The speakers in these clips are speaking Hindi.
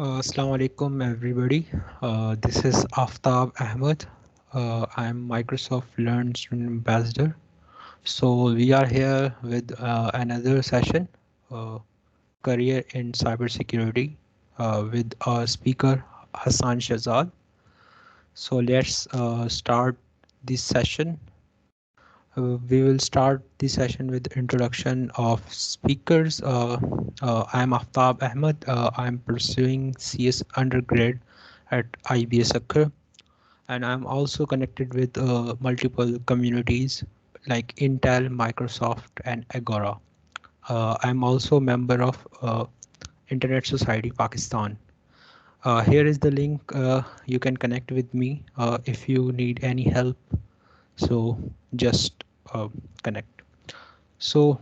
Assalamu alaikum everybody. This is Aftab Ahmed. I'm Microsoft Learn Student Ambassador. So we are here with another session, uh, Career in Cybersecurity, with our speaker Hassan Shahzad. So let's start this session. We will start the session with introduction of speakers. I'm Aftab Ahmed. I'm pursuing CS undergrad at IBS Accra, and I'm also connected with multiple communities like Intel, Microsoft, and Agora. I'm also a member of Internet Society Pakistan. Here is the link. You can connect with me if you need any help. So just connect. So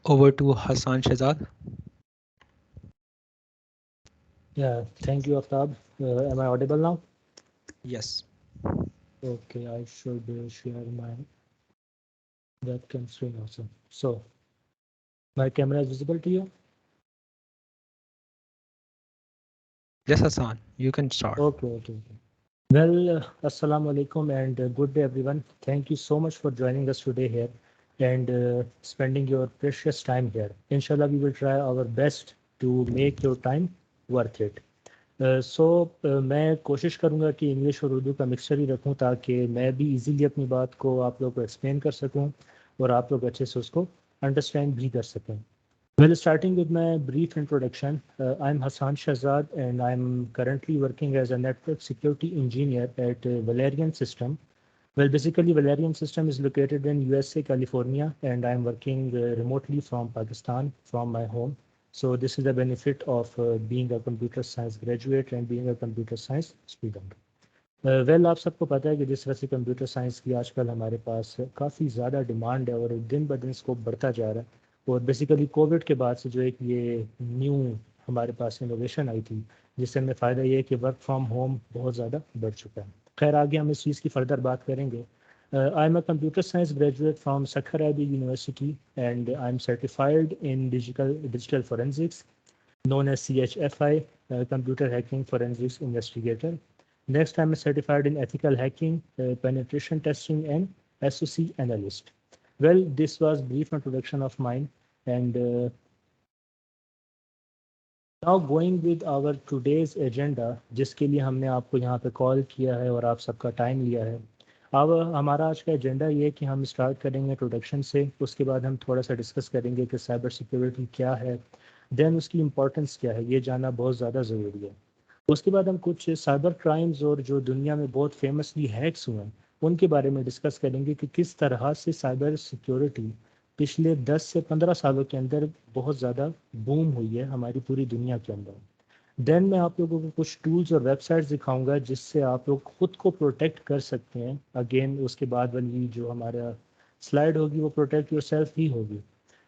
over to Hassan Shahzad. Yeah, thank you, Aftab. Am I audible now? Yes. Okay, I should share my webcam screen also. So, my camera is visible to you? Yes, Hassan, you can start. Okay. Well, Assalamu alaikum and good day, everyone. Thank you so much for joining us today here and spending your precious time here. Inshallah, we will try our best to make your time worth it. मैं कोशिश करूँगा कि इंग्लिश और उर्दू का मिक्सचर ही रखूँ ताकि मैं भी इजीली अपनी बात को आप लोग को एक्सप्लेन कर सकूँ और आप लोग अच्छे से उसको अंडरस्टैंड भी कर सकें. Well, starting with my brief introduction, I'm Hassan Shahzad and I'm currently working as a network security engineer at Valerian System. Well, basically, Valerian System is located in USA, California, and I'm working remotely from Pakistan, from my home. So this is the benefit of being a computer science graduate and being a computer science student. Well आप सबको पता है कि जिस तरह से कंप्यूटर साइंस की आजकल हमारे पास काफ़ी ज़्यादा डिमांड है और दिन ब दिन स्कोप बढ़ता जा रहा है और बेसिकली कोविड के बाद से जो एक ये न्यू हमारे पास इनोवेशन आई थी जिससे हमें फ़ायदा ये है कि वर्क फ्रॉम होम बहुत ज़्यादा बढ़ चुका है. खैर आगे हम इस चीज़ की फर्दर बात करेंगे. I am a computer science graduate from Sukkur Ali university and I am certified in digital forensics known as CHFI, Computer Hacking Forensics Investigator. Next, I'm certified in ethical hacking, penetration testing, and SOC analyst. Well, this was brief introduction of mine, and now going with our today's agenda, जिसके लिए हमने आपको यहाँ पे कॉल किया है और आप सबका टाइम लिया है. अब हमारा आज का एजेंडा ये है कि हम स्टार्ट करेंगे इंट्रोडक्शन से, उसके बाद हम थोड़ा सा डिस्कस करेंगे कि साइबर सिक्योरिटी क्या है, देन उसकी इम्पोर्टेंस क्या है, ये जानना बहुत ज़्यादा ज़रूरी है. उसके बाद हम कुछ साइबर क्राइम्स और जो दुनिया में बहुत फेमसली हैक्स हुए हैं उनके बारे में डिस्कस करेंगे कि किस तरह से साइबर सिक्योरिटी पिछले 10 से 15 सालों के अंदर बहुत ज़्यादा बूम हुई है हमारी पूरी दुनिया के अंदर. देन मैं आप लोगों को कुछ टूल्स और वेबसाइट्स दिखाऊंगा जिससे आप लोग खुद को प्रोटेक्ट कर सकते हैं. अगेन उसके बाद वाली जो हमारा स्लाइड होगी वो प्रोटेक्ट योर सेल्फ ही होगी.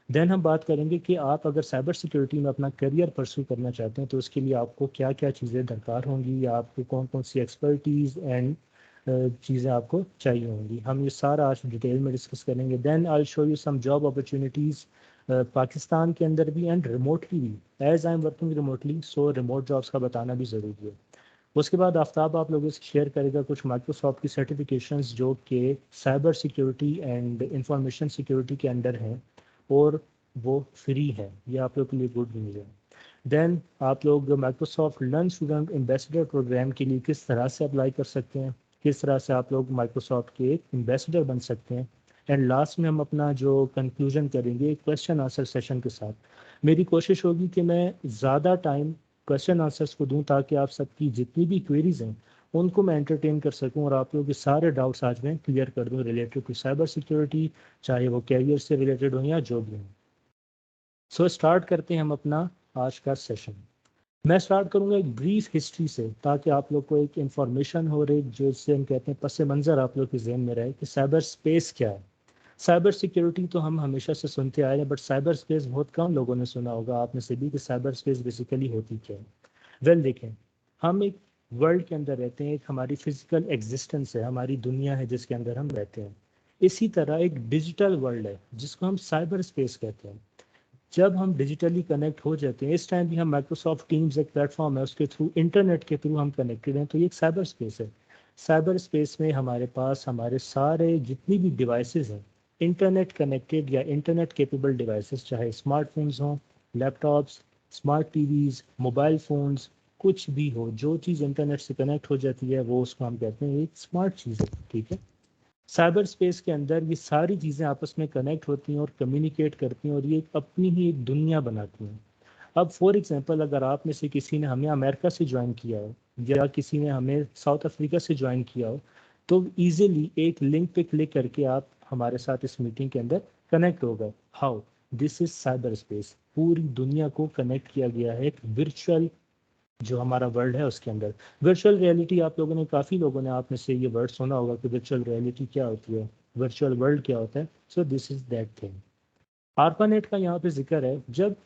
देन हम बात करेंगे कि आप अगर साइबर सिक्योरिटी में अपना करियर परस्यू करना चाहते हैं तो उसके लिए आपको क्या क्या चीज़ें दरकार होंगी या आपको कौन कौन सी एक्सपर्टीज़ एंड चीज़ें आपको चाहिए होंगी. हम ये सारा आज डिटेल में डिस्कस करेंगे. Then I show you some job opportunities Pakistan के अंदर भी एंड रिमोटली भी. As I am working remotely so remote jobs का बताना भी ज़रूरी है. उसके बाद आफ्ताब आप लोगों से शेयर करेगा कुछ माइक्रोसॉफ्ट की सर्टिफिकेशंस जो कि cyber security and information security के अंडर हैं और वो फ्री है. ये आप लोग के लिए गुड न्यूज़ है. देन आप लोग Microsoft learn student ambassador program के लिए किस तरह से अप्लाई कर सकते हैं, किस तरह से आप लोग माइक्रोसॉफ्ट के एक एम्बेसडर बन सकते हैं. एंड लास्ट में हम अपना जो कंक्लूजन करेंगे क्वेश्चन आंसर सेशन के साथ. मेरी कोशिश होगी कि मैं ज़्यादा टाइम क्वेश्चन आंसर्स को दूं ताकि आप सबकी जितनी भी क्वेरीज हैं उनको मैं एंटरटेन कर सकूं और आप लोगों के सारे डाउट्स आज मैं क्लियर कर दूं रिलेटेड टू साइबर सिक्योरिटी, चाहे वो कैरियर से रिलेटेड हो या जो भी हो. सो स्टार्ट करते हैं हम अपना आज का सेशन. मैं स्टार्ट करूंगा एक ब्रीफ हिस्ट्री से ताकि आप लोग को एक इन्फॉर्मेशन हो रही जो जिससे हम कहते हैं पस मंज़र आप लोग के जहन में रहे कि साइबर स्पेस क्या है. साइबर सिक्योरिटी तो हम हमेशा से सुनते आए हैं बट साइबर स्पेस बहुत कम लोगों ने सुना होगा आप में से भी कि साइबर स्पेस बेसिकली होती क्या है. वेल देखें, हम एक वर्ल्ड के अंदर रहते हैं, एक हमारी फिजिकल एग्जिस्टेंस है, हमारी दुनिया है जिसके अंदर हम रहते हैं. इसी तरह एक डिजिटल वर्ल्ड है जिसको हम साइबर स्पेस कहते हैं. जब हम डिजिटली कनेक्ट हो जाते हैं, इस टाइम भी हम माइक्रोसॉफ्ट टीम्स एक प्लेटफॉर्म है, उसके थ्रू इंटरनेट के थ्रू हम कनेक्टेड हैं, तो ये एक साइबर स्पेस है। साइबर स्पेस में हमारे पास हमारे सारे जितनी भी डिवाइसेस हैं इंटरनेट कनेक्टेड या इंटरनेट केपेबल डिवाइसेस, चाहे स्मार्टफोन्स हों, laptops, smart TVs, mobile phones, कुछ भी हो, जो चीज़ इंटरनेट से कनेक्ट हो जाती है वो उसको हम कहते हैं एक स्मार्ट चीज़ है। ठीक है, साइबर स्पेस के अंदर ये सारी चीज़ें आपस में कनेक्ट होती हैं और कम्युनिकेट करती हैं और ये अपनी ही एक दुनिया बनाती हैं। अब फॉर एग्जांपल अगर आप में से किसी ने हमें अमेरिका से ज्वाइन किया हो या किसी ने हमें साउथ अफ्रीका से ज्वाइन किया हो, तो इजीली एक लिंक पे क्लिक करके आप हमारे साथ इस मीटिंग के अंदर कनेक्ट हो गए। How? This is cyber space. पूरी दुनिया को कनेक्ट किया गया है एक वर्चुअल जो हमारा वर्ल्ड है उसके अंदर। वर्चुअल रियलिटी, आप लोगों ने काफ़ी लोगों ने आप में से ये वर्ड सुना होगा कि वर्चुअल रियलिटी क्या होती है, वर्चुअल वर्ल्ड क्या होता है। So this is that thing. ARPANET का यहाँ पे जिक्र है। जब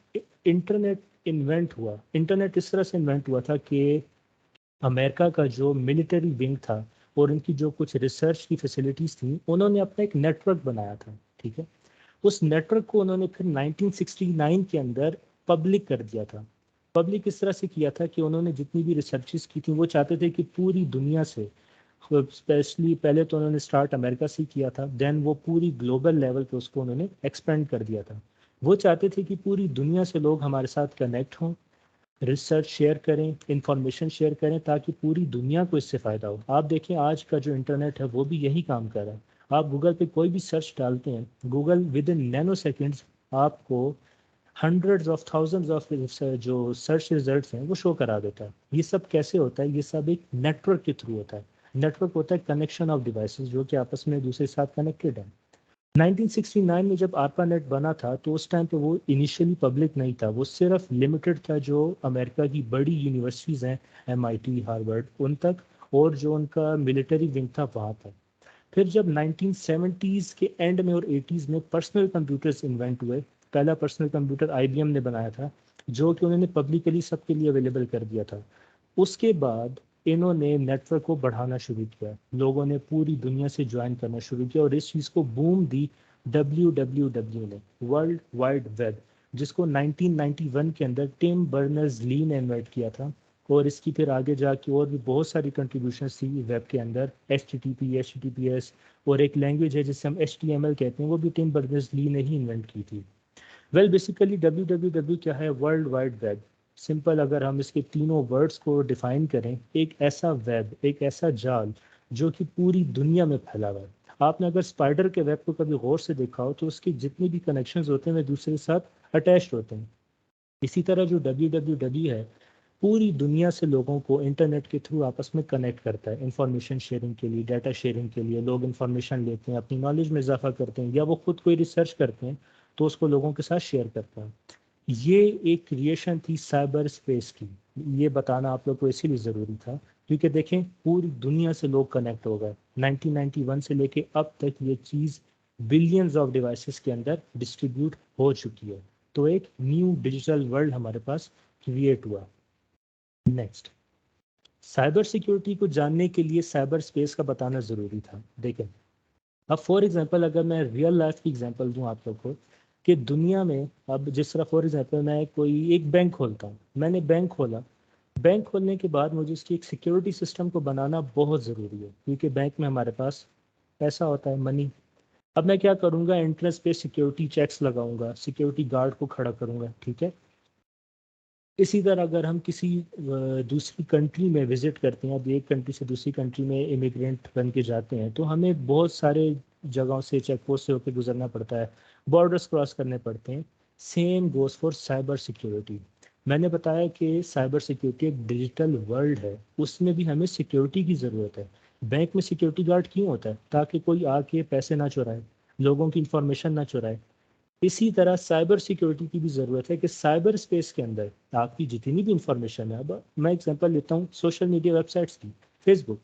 इंटरनेट इन्वेंट हुआ, इंटरनेट इस तरह से इन्वेंट हुआ था कि अमेरिका का जो मिलिट्री विंग था और उनकी जो कुछ रिसर्च की फैसिलिटीज़ थी, उन्होंने अपना एक नेटवर्क बनाया था। ठीक है, उस नेटवर्क को उन्होंने फिर 1969 के अंदर पब्लिक कर दिया था। पब्लिक इस तरह से किया था कि उन्होंने जितनी भी रिसर्चेस की थी वो चाहते थे कि पूरी दुनिया से, स्पेशली पहले तो उन्होंने स्टार्ट अमेरिका से किया था, देन वो पूरी ग्लोबल लेवल पे उसको उन्होंने एक्सपेंड कर दिया था। वो चाहते थे कि पूरी दुनिया से लोग हमारे साथ कनेक्ट हों, रिसर्च शेयर करें, इंफॉर्मेशन शेयर करें, ताकि पूरी दुनिया को इससे फ़ायदा हो। आप देखें आज का जो इंटरनेट है वो भी यही काम कर रहा है। आप गूगल पे कोई भी सर्च डालते हैं, Google with in nano seconds आपको हंड्रेड्स ऑफ थाउजेंड्स ऑफ जो सर्च रिजल्ट्स हैं वो शो करा देता है। ये सब कैसे होता है? ये सब एक नेटवर्क के थ्रू होता है। नेटवर्क होता है कनेक्शन ऑफ डिवाइसेस जो कि आपस में एक दूसरे के साथ कनेक्टेड है। 1969 में जब आर्पानेट बना था तो उस टाइम पे वो इनिशियली पब्लिक नहीं था, वो सिर्फ लिमिटेड था जो अमेरिका की बड़ी यूनिवर्सिटीज़ हैं, एमआईटी, हार्वर्ड, उन तक, और जो उनका मिलिट्री विंग था वहाँ तक। फिर जब 1970s के एंड में और 80s में पर्सनल कंप्यूटर्स इन्वेंट हुए, पहला पर्सनल कंप्यूटर आईबीएम ने बनाया था जो कि उन्होंने पब्लिकली सबके लिए अवेलेबल कर दिया था। उसके बाद इन्होंने नेटवर्क को बढ़ाना शुरू किया, लोगों ने पूरी दुनिया से ज्वाइन करना शुरू किया और इस चीज़ को बूम दी WWW ने, वर्ल्ड वाइड वेब, जिसको 1991 के अंदर टिम बर्नर्स ली ने इन्वेंट किया था। और इसकी फिर आगे जाके और भी बहुत सारी कंट्रीब्यूशंस थी वेब के अंदर, HTTP, HTTPS, और एक लैंग्वेज है जिसे हम HTML कहते हैं, वो भी टिम बर्नर्स ली ने ही इन्वेंट की थी। वेल बेसिकली WWW क्या है? World wide web. सिंपल अगर हम इसके तीनों वर्ड्स को डिफाइन करें, एक ऐसा वेब, एक ऐसा जाल जो कि पूरी दुनिया में फैला हुआ है। आपने अगर स्पाइडर के वेब को कभी गौर से देखा हो तो उसके जितने भी कनेक्शंस होते हैं वे दूसरे के साथ अटैच्ड होते हैं। इसी तरह जो WWW है पूरी दुनिया से लोगों को इंटरनेट के थ्रू आपस में कनेक्ट करता है, इंफॉर्मेशन शेयरिंग के लिए, डाटा शेयरिंग के लिए। लोग इंफॉर्मेशन लेते हैं, अपनी नॉलेज में इजाफा करते हैं, या वो खुद कोई रिसर्च करते हैं तो उसको लोगों के साथ शेयर करते हैं। ये एक क्रिएशन थी साइबर स्पेस की। ये बताना आप लोग को इसीलिए ज़रूरी था क्योंकि देखें पूरी दुनिया से लोग कनेक्ट हो गए। 1991 से लेके अब तक ये चीज़ बिलियंस ऑफ डिवाइसेस के अंदर डिस्ट्रीब्यूट हो चुकी है। तो एक न्यू डिजिटल वर्ल्ड हमारे पास क्रिएट हुआ। नेक्स्ट, साइबर सिक्योरिटी को जानने के लिए साइबर स्पेस का बताना ज़रूरी था। देखें, अब फॉर एग्जांपल अगर मैं रियल लाइफ की एग्जांपल दूं आप लोग को कि दुनिया में अब जिस तरह फॉर एग्जांपल मैं कोई एक बैंक खोलता हूं, मैंने बैंक खोला, बैंक खोलने के बाद मुझे उसकी एक सिक्योरिटी सिस्टम को बनाना बहुत ज़रूरी है क्योंकि बैंक में हमारे पास पैसा होता है, मनी। अब मैं क्या करूंगा? एंट्रेंस पे सिक्योरिटी चेक्स लगाऊंगा, सिक्योरिटी गार्ड को खड़ा करूंगा। ठीक है, इसी तरह अगर हम किसी दूसरी कंट्री में विजिट करते हैं, अब एक कंट्री से दूसरी कंट्री में इमिग्रेंट बन के जाते हैं, तो हमें बहुत सारे जगहों से, चेक पोस्ट से होकर गुजरना पड़ता है, बॉर्डर्स क्रॉस करने पड़ते हैं। Same goes for cyber security. मैंने बताया कि साइबर सिक्योरिटी एक डिजिटल वर्ल्ड है, उसमें भी हमें सिक्योरिटी की ज़रूरत है। बैंक में सिक्योरिटी गार्ड क्यों होता है? ताकि कोई आके पैसे ना चुराए, लोगों की इंफॉर्मेशन ना चुराए। इसी तरह साइबर सिक्योरिटी की भी ज़रूरत है कि साइबर स्पेस के अंदर आपकी जितनी भी इंफॉर्मेशन है, अब मैं एग्जांपल लेता हूँ सोशल मीडिया वेबसाइट्स की, फेसबुक।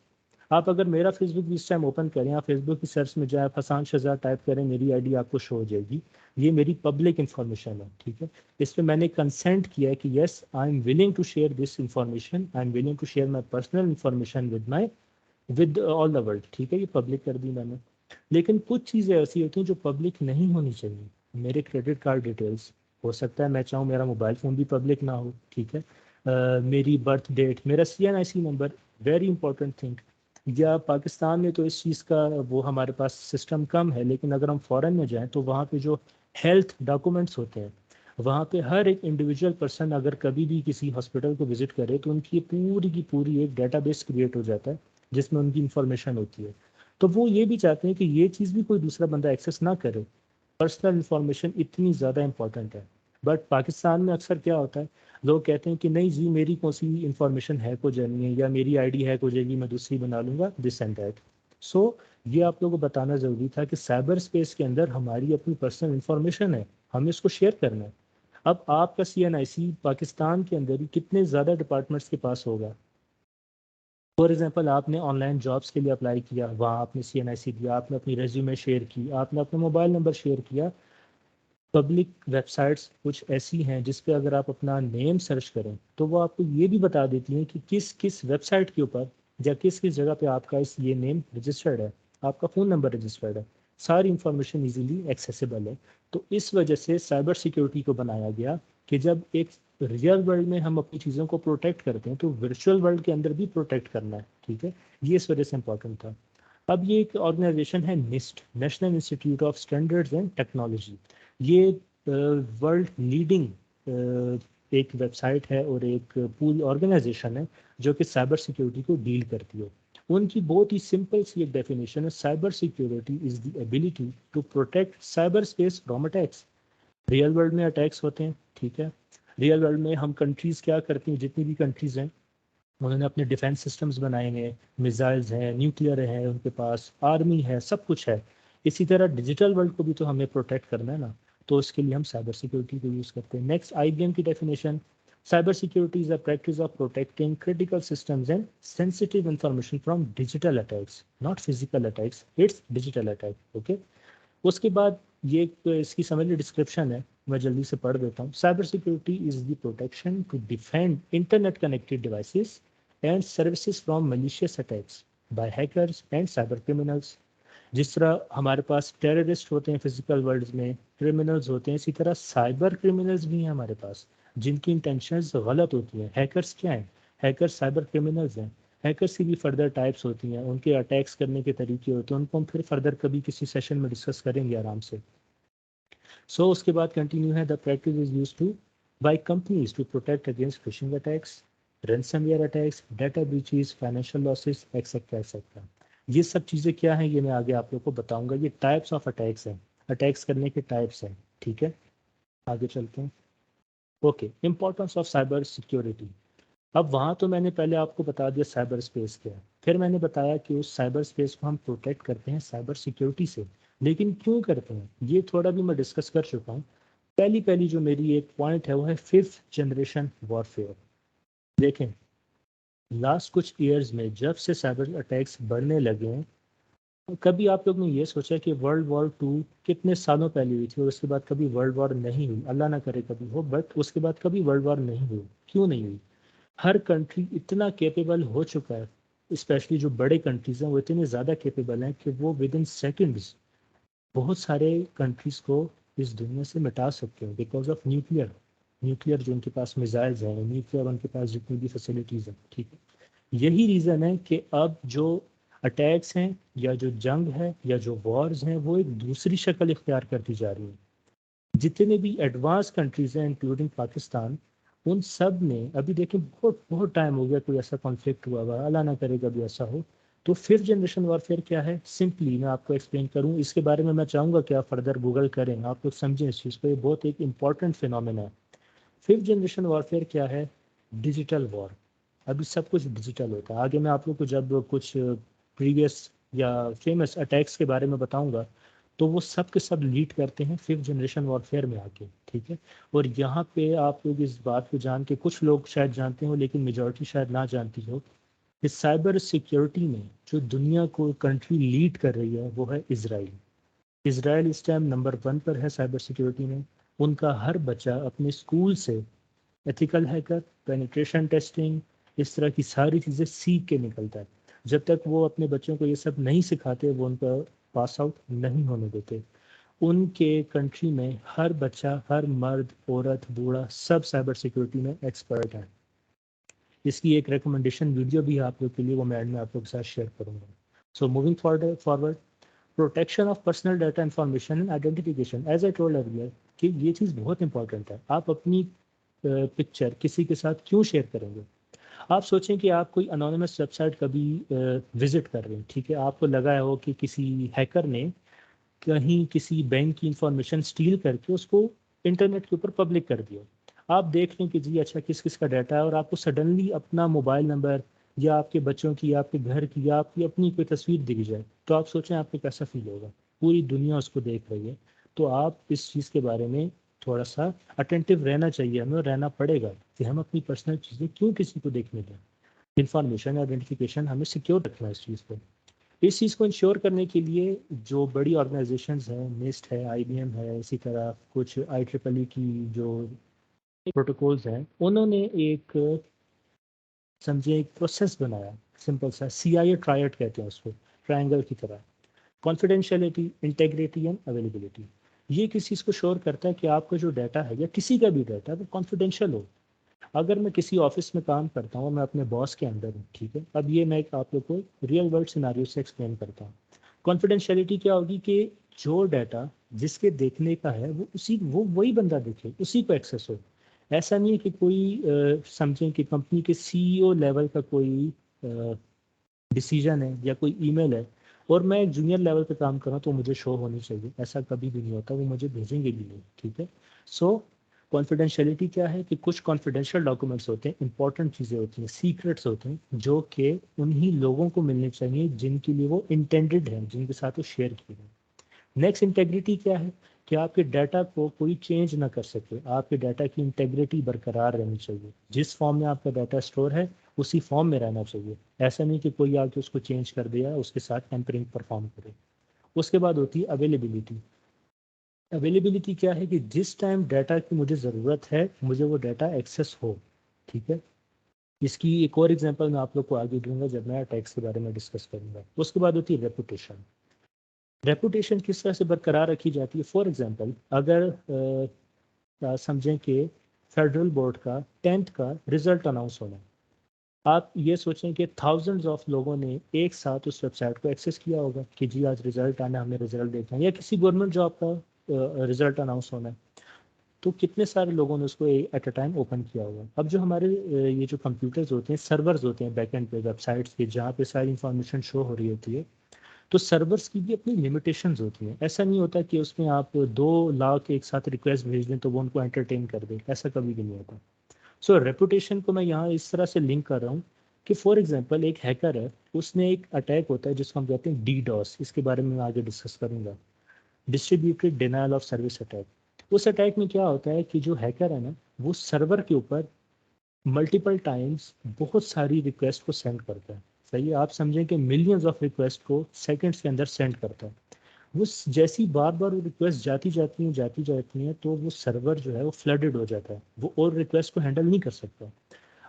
आप अगर मेरा फेसबुक भी इस टाइम ओपन करें, आप फेसबुक की सर्च में जाए, हसान शहजाद टाइप करें, मेरी आईडी आपको शो हो जाएगी। ये मेरी पब्लिक इंफॉर्मेशन है। ठीक है, इस पर मैंने कंसेंट किया है कि yes, I am willing to share this information, I am willing to share my personal information with all the world. ठीक है, ये पब्लिक कर दी मैंने। लेकिन कुछ चीज़ें ऐसी होती हैं जो पब्लिक नहीं होनी चाहिए। मेरे क्रेडिट कार्ड डिटेल्स, हो सकता है मैं चाहूँ मेरा मोबाइल फ़ोन भी पब्लिक ना हो, ठीक है। मेरी बर्थ डेट, मेरा CNIC number, very important thing. या पाकिस्तान में तो इस चीज़ का वो हमारे पास सिस्टम कम है, लेकिन अगर हम फ़ॉरेन में जाएं तो वहाँ पे जो हेल्थ डॉक्यूमेंट्स होते हैं, वहाँ पे हर एक इंडिविजुअल पर्सन अगर कभी भी किसी हॉस्पिटल को विज़िट करे तो उनकी पूरी की पूरी एक डेटाबेस क्रिएट हो जाता है जिसमें उनकी इंफॉर्मेशन होती है। तो वो ये भी चाहते हैं कि ये चीज़ भी कोई दूसरा बंदा एक्सेस ना करे। पर्सनल इंफॉर्मेशन इतनी ज़्यादा इंपॉर्टेंट है। बट पाकिस्तान में अक्सर क्या होता है, लोग कहते हैं कि नहीं जी मेरी कौन सी इंफॉर्मेशन हैक हो जानी है या मेरी आईडी हैक हो जाएगी, मैं दूसरी बना लूँगा, दिस एंड दैट। सो ये आप लोगों को बताना ज़रूरी था कि साइबर स्पेस के अंदर हमारी अपनी पर्सनल इंफॉर्मेशन है, हमें इसको शेयर करना है। अब आपका CNIC पाकिस्तान के अंदर ही कितने ज़्यादा डिपार्टमेंट्स के पास होगा। फॉर एग्जांपल आपने ऑनलाइन जॉब्स के लिए अप्लाई किया, वहाँ आपने CNIC दिया, आपने अपनी रेज्यूमे शेयर की, आपने अपना मोबाइल नंबर शेयर किया। पब्लिक वेबसाइट्स कुछ ऐसी हैं जिस पे अगर आप अपना नेम सर्च करें तो वो आपको ये भी बता देती हैं कि किस किस वेबसाइट के ऊपर या किस किस जगह पे आपका इस ये नेम रजिस्टर्ड है, आपका फ़ोन नंबर रजिस्टर्ड है। सारी इंफॉर्मेशन इजीली एक्सेसिबल है। तो इस वजह से साइबर सिक्योरिटी को बनाया गया कि जब एक रियल वर्ल्ड में हम अपनी चीज़ों को प्रोटेक्ट करते हैं तो वर्चुअल वर्ल्ड के अंदर भी प्रोटेक्ट करना है, ठीक है। ये इस वजह से इंपॉर्टेंट था। अब ये एक ऑर्गेनाइजेशन है NIST, national institute of standards and technology. ये वर्ल्ड लीडिंग एक वेबसाइट है और एक पूरी ऑर्गेनाइजेशन है जो कि साइबर सिक्योरिटी को डील करती है। उनकी बहुत ही सिंपल सी एक डेफिनेशन है, cyber security is the ability to protect cyberspace from attacks. Real world में अटैक्स होते हैं, ठीक है। रियल वर्ल्ड में हम कंट्रीज क्या करती हैं, जितनी भी कंट्रीज हैं उन्होंने अपने डिफेंस सिस्टम्स बनाए हैं, मिसाइल्स हैं, न्यूक्लियर है, उनके पास आर्मी है, सब कुछ है। इसी तरह डिजिटल वर्ल्ड को भी तो हमें प्रोटेक्ट करना है ना, तो उसके लिए हम साइबर सिक्योरिटी को यूज़ करते हैं। नेक्स्ट IBM की definition, cyber security is a practice of protecting critical systems and sensitive information from digital attacks, not physical attacks, it's digital attack, okay. उसके बाद ये इसकी समझ ली डिस्क्रिप्शन है, मैं जल्दी से पढ़ देता हूँ। Cyber security is the protection to defend internet connected devices and services from malicious attacks by hackers and cyber criminals. जिस तरह हमारे पास टेररिस्ट होते हैं फिजिकल वर्ल्ड में, क्रिमिनल्स होते हैं, इसी तरह साइबर क्रिमिनल्स भी हैं हमारे पास जिनकी इंटेंशंस गलत होती हैं। हैकर्स क्या हैं? हैकर्स साइबर क्रिमिनल्स हैं। हैकर्स की भी फर्दर टाइप्स होती हैं, उनके अटैक्स करने के तरीके होते हैं, उनको हम फिर फर्दर कभी किसी सेशन में डिस्कस करेंगे आराम से। सो उसके बाद कंटिन्यू है, the practice is use to by companies to protect against phishing attacks, ransomware attacks, data breaches, financial losses, etcetera etcetera. ये सब चीज़ें क्या हैं ये मैं आगे आप लोग को बताऊंगा। ये टाइप्स ऑफ अटैक्स हैं, अटैक्स करने के टाइप्स हैं, ठीक है। आगे चलते हैं। Okay, importance of cyber security. अब वहाँ तो मैंने पहले आपको बता दिया साइबर स्पेस क्या है, फिर मैंने बताया कि उस साइबर स्पेस को हम प्रोटेक्ट करते हैं साइबर सिक्योरिटी से। लेकिन क्यों करते हैं ये थोड़ा भी मैं डिस्कस कर चुका हूँ। पहली पहली जो मेरी एक पॉइंट है वो है 5th जनरेशन वॉरफेयर। देखें, लास्ट कुछ ईयर्स में जब से साइबर अटैक्स बढ़ने लगे हैं, कभी आप लोग ने ये सोचा कि वर्ल्ड वॉर 2 कितने सालों पहले हुई थी और उसके बाद कभी वर्ल्ड वॉर नहीं हुई? अल्लाह ना करे कभी हो, बट उसके बाद कभी वर्ल्ड वॉर नहीं हुई। क्यों नहीं हुई? हर कंट्री इतना कैपेबल हो चुका है, स्पेशली जो बड़े कंट्रीज हैं वो इतने ज़्यादा कैपेबल हैं कि वो विद इन सेकेंड्स बहुत सारे कंट्रीज को इस दुनिया से मिटा सकते हैं बिकॉज ऑफ न्यूक्लियर। न्यूक्लियर जो उनके पास मिसाइल्स हैं, न्यूक्लियर उनके पास जितनी भी फैसिलिटीज़ हैं, ठीक है। यही रीज़न है कि अब जो अटैक्स हैं या जो जंग है या जो वॉर्स हैं वो एक दूसरी शक्ल इख्तियार करती जा रही है। जितने भी एडवांस कंट्रीज हैं इंक्लूडिंग पाकिस्तान, उन सब ने अभी देखें बहुत बहुत टाइम हो गया कोई ऐसा कॉन्फ्लिक्ट हुआ हुआ, अल्लाह ना करे कभी ऐसा हो। तो 5th जनरेशन वॉरफेयर क्या है, सिंपली मैं आपको एक्सप्लेन करूं, इसके बारे में मैं चाहूँगा कि आप फर्दर गूगल करें, आप लोग समझें इस चीज़ को, ये बहुत एक इंपॉर्टेंट फिनोमेना है। 5th जनरेशन वॉरफेयर क्या है? Digital war. अभी सब कुछ डिजिटल होता है। आगे मैं आप लोग को जब कुछ प्रीवियस या फेमस अटैक्स के बारे में बताऊंगा तो वो सब के सब लीड करते हैं 5th जनरेशन वॉरफेयर में आके, ठीक है। और यहाँ पे आप लोग इस बात को जान के, कुछ लोग शायद जानते हो लेकिन मेजॉरिटी शायद ना जानती हो, कि साइबर सिक्योरिटी में जो दुनिया को कंट्री लीड कर रही है वो है इसराइल। इसराइल इस टाइम नंबर 1 पर है साइबर सिक्योरिटी में। उनका हर बच्चा अपने स्कूल से एथिकल हैकर, पेनिट्रेशन टेस्टिंग, इस तरह की सारी चीज़ें सीख के निकलता है। जब तक वो अपने बच्चों को ये सब नहीं सिखाते वो उनका पास आउट नहीं होने देते। उनके कंट्री में हर बच्चा, हर मर्द, औरत, बूढ़ा सब साइबर सिक्योरिटी में एक्सपर्ट है। इसकी एक रिकमेंडेशन वीडियो भी है आप लोग के लिए, वो मैं एंड में आप लोग के साथ शेयर करूंगा। So moving forward, protection of personal data information and identification, as I told earlier कि ये चीज़ बहुत इंपॉर्टेंट है। आप अपनी पिक्चर किसी के साथ क्यों शेयर करेंगे? आप सोचें कि आप कोई अनोनिमस वेबसाइट कभी विजिट कर रहे हैं, ठीक है, आपको लगा हो कि किसी हैकर ने कहीं किसी बैंक की इंफॉर्मेशन स्टील करके उसको इंटरनेट के ऊपर पब्लिक कर दिया। आप देख लें कि जी अच्छा किस किस का डाटा है, और आपको सडनली अपना मोबाइल नंबर या आपके बच्चों की या आपके घर की या आपकी अपनी कोई तस्वीर दिख जाए, तो आप सोचें आपको कैसा फील होगा। पूरी दुनिया उसको देख रही है। तो आप इस चीज़ के बारे में थोड़ा सा अटेंटिव रहना चाहिए, हमें रहना पड़ेगा कि हम अपनी पर्सनल चीज़ें क्यों किसी को देखने दें। इंफॉर्मेशन आइडेंटिफिकेशन हमें सिक्योर रखना है इस चीज़ को। इस चीज़ को इंश्योर करने के लिए जो बड़ी ऑर्गेनाइजेशंस हैं, निस्ट है, आईबीएम है, इसी तरह कुछ IEEE की जो प्रोटोकॉल्स हैं, उन्होंने एक समझिए एक प्रोसेस बनाया, सिंपल सा CIA ट्रायड कहते हैं उसको, ट्रायंगल की तरह। Confidentiality, integrity and availability. ये किस चीज़ को श्योर करता है कि आपका जो डाटा है या किसी का भी डाटा है वो कॉन्फिडेंशियल हो। अगर मैं किसी ऑफिस में काम करता हूँ और मैं अपने बॉस के अंदर हूँ, ठीक है, अब ये मैं आप लोग को रियल वर्ल्ड सिनारियो से एक्सप्लेन करता हूँ। कॉन्फिडेंशियलिटी क्या होगी कि जो डाटा जिसके देखने का है वो वही बंदा देखे, उसी को एक्सेस हो। ऐसा नहीं है कि कोई समझें कि कंपनी के CEO लेवल का कोई डिसीजन है या कोई ईमेल है और मैं एक जूनियर लेवल पे काम कर रहा हूँ तो मुझे शो होनी चाहिए, ऐसा कभी भी नहीं होता, वो मुझे भेजेंगे भी नहीं, ठीक है। सो कॉन्फिडेंशियलिटी क्या है कि कुछ कॉन्फिडेंशियल डॉक्यूमेंट्स होते हैं, इंपॉर्टेंट चीज़ें होती हैं, सीक्रेट्स होते हैं, जो कि उन्हीं लोगों को मिलने चाहिए जिनके लिए वो इंटेंडेड है, जिनके साथ वो शेयर किए हैं। नेक्स्ट, इंटेग्रिटी क्या है कि आपके डाटा को कोई चेंज ना कर सके, आपके डाटा की इंटेग्रिटी बरकरार रहनी चाहिए। जिस फॉर्म में आपका डाटा स्टोर है उसी फॉर्म में रहना चाहिए। ऐसा नहीं कि कोई आके उसको चेंज कर दिया, उसके साथ टेम्परिंग परफॉर्म करे। उसके बाद होती है अवेलेबिलिटी। अवेलेबिलिटी क्या है कि जिस टाइम डाटा की मुझे ज़रूरत है मुझे वो डाटा एक्सेस हो, ठीक है। इसकी एक और एग्जांपल मैं आप लोग को आगे दूंगा जब मैं टैक्स के बारे में डिस्कस करूंगा। उसके बाद होती है रेपुटेशन। रेपुटेशन किस तरह से बरकरार रखी जाती है? फॉर एग्जांपल अगर समझें कि फेडरल बोर्ड का 10th का रिजल्ट अनाउंस होना है, आप ये सोचें कि थाउजेंड्स ऑफ लोगों ने एक साथ उस वेबसाइट को एक्सेस किया होगा कि जी आज रिजल्ट आना है, हमें रिजल्ट देखना है, या किसी गवर्नमेंट जॉब का रिजल्ट अनाउंस होना है, तो कितने सारे लोगों ने उसको एट अ टाइम ओपन किया होगा। अब जो हमारे ये जो कंप्यूटर्स होते हैं, सर्वर्स होते हैं बैकएंड पे वेबसाइट्स के, जहाँ पे सारी इंफॉर्मेशन शो हो रही होती है, तो सर्वर्स की भी अपनी लिमिटेशंस होती हैं। ऐसा नहीं होता कि उसमें आप 2 लाख एक साथ रिक्वेस्ट भेज दें तो वो उनको एंटरटेन कर दे, ऐसा कभी भी नहीं होता। सो रेपुटेशन को मैं यहाँ इस तरह से लिंक कर रहा हूँ कि फॉर एग्जांपल एक हैकर है, उसने एक अटैक होता है जिसको हम कहते हैं DDoS, इसके बारे में मैं आगे डिस्कस करूँगा, distributed denial of service attack. उस अटैक में क्या होता है कि जो हैकर है ना, वो सर्वर के ऊपर मल्टीपल टाइम्स बहुत सारी रिक्वेस्ट को सेंड करता है। सही है, आप समझें कि मिलियंस ऑफ रिक्वेस्ट को सेकंड्स के अंदर सेंड करता है। वो जैसी बार बार वो रिक्वेस्ट जाती जाती हैं तो वो सर्वर जो है वो फ्लडेड हो जाता है, वो और रिक्वेस्ट को हैंडल नहीं कर सकता।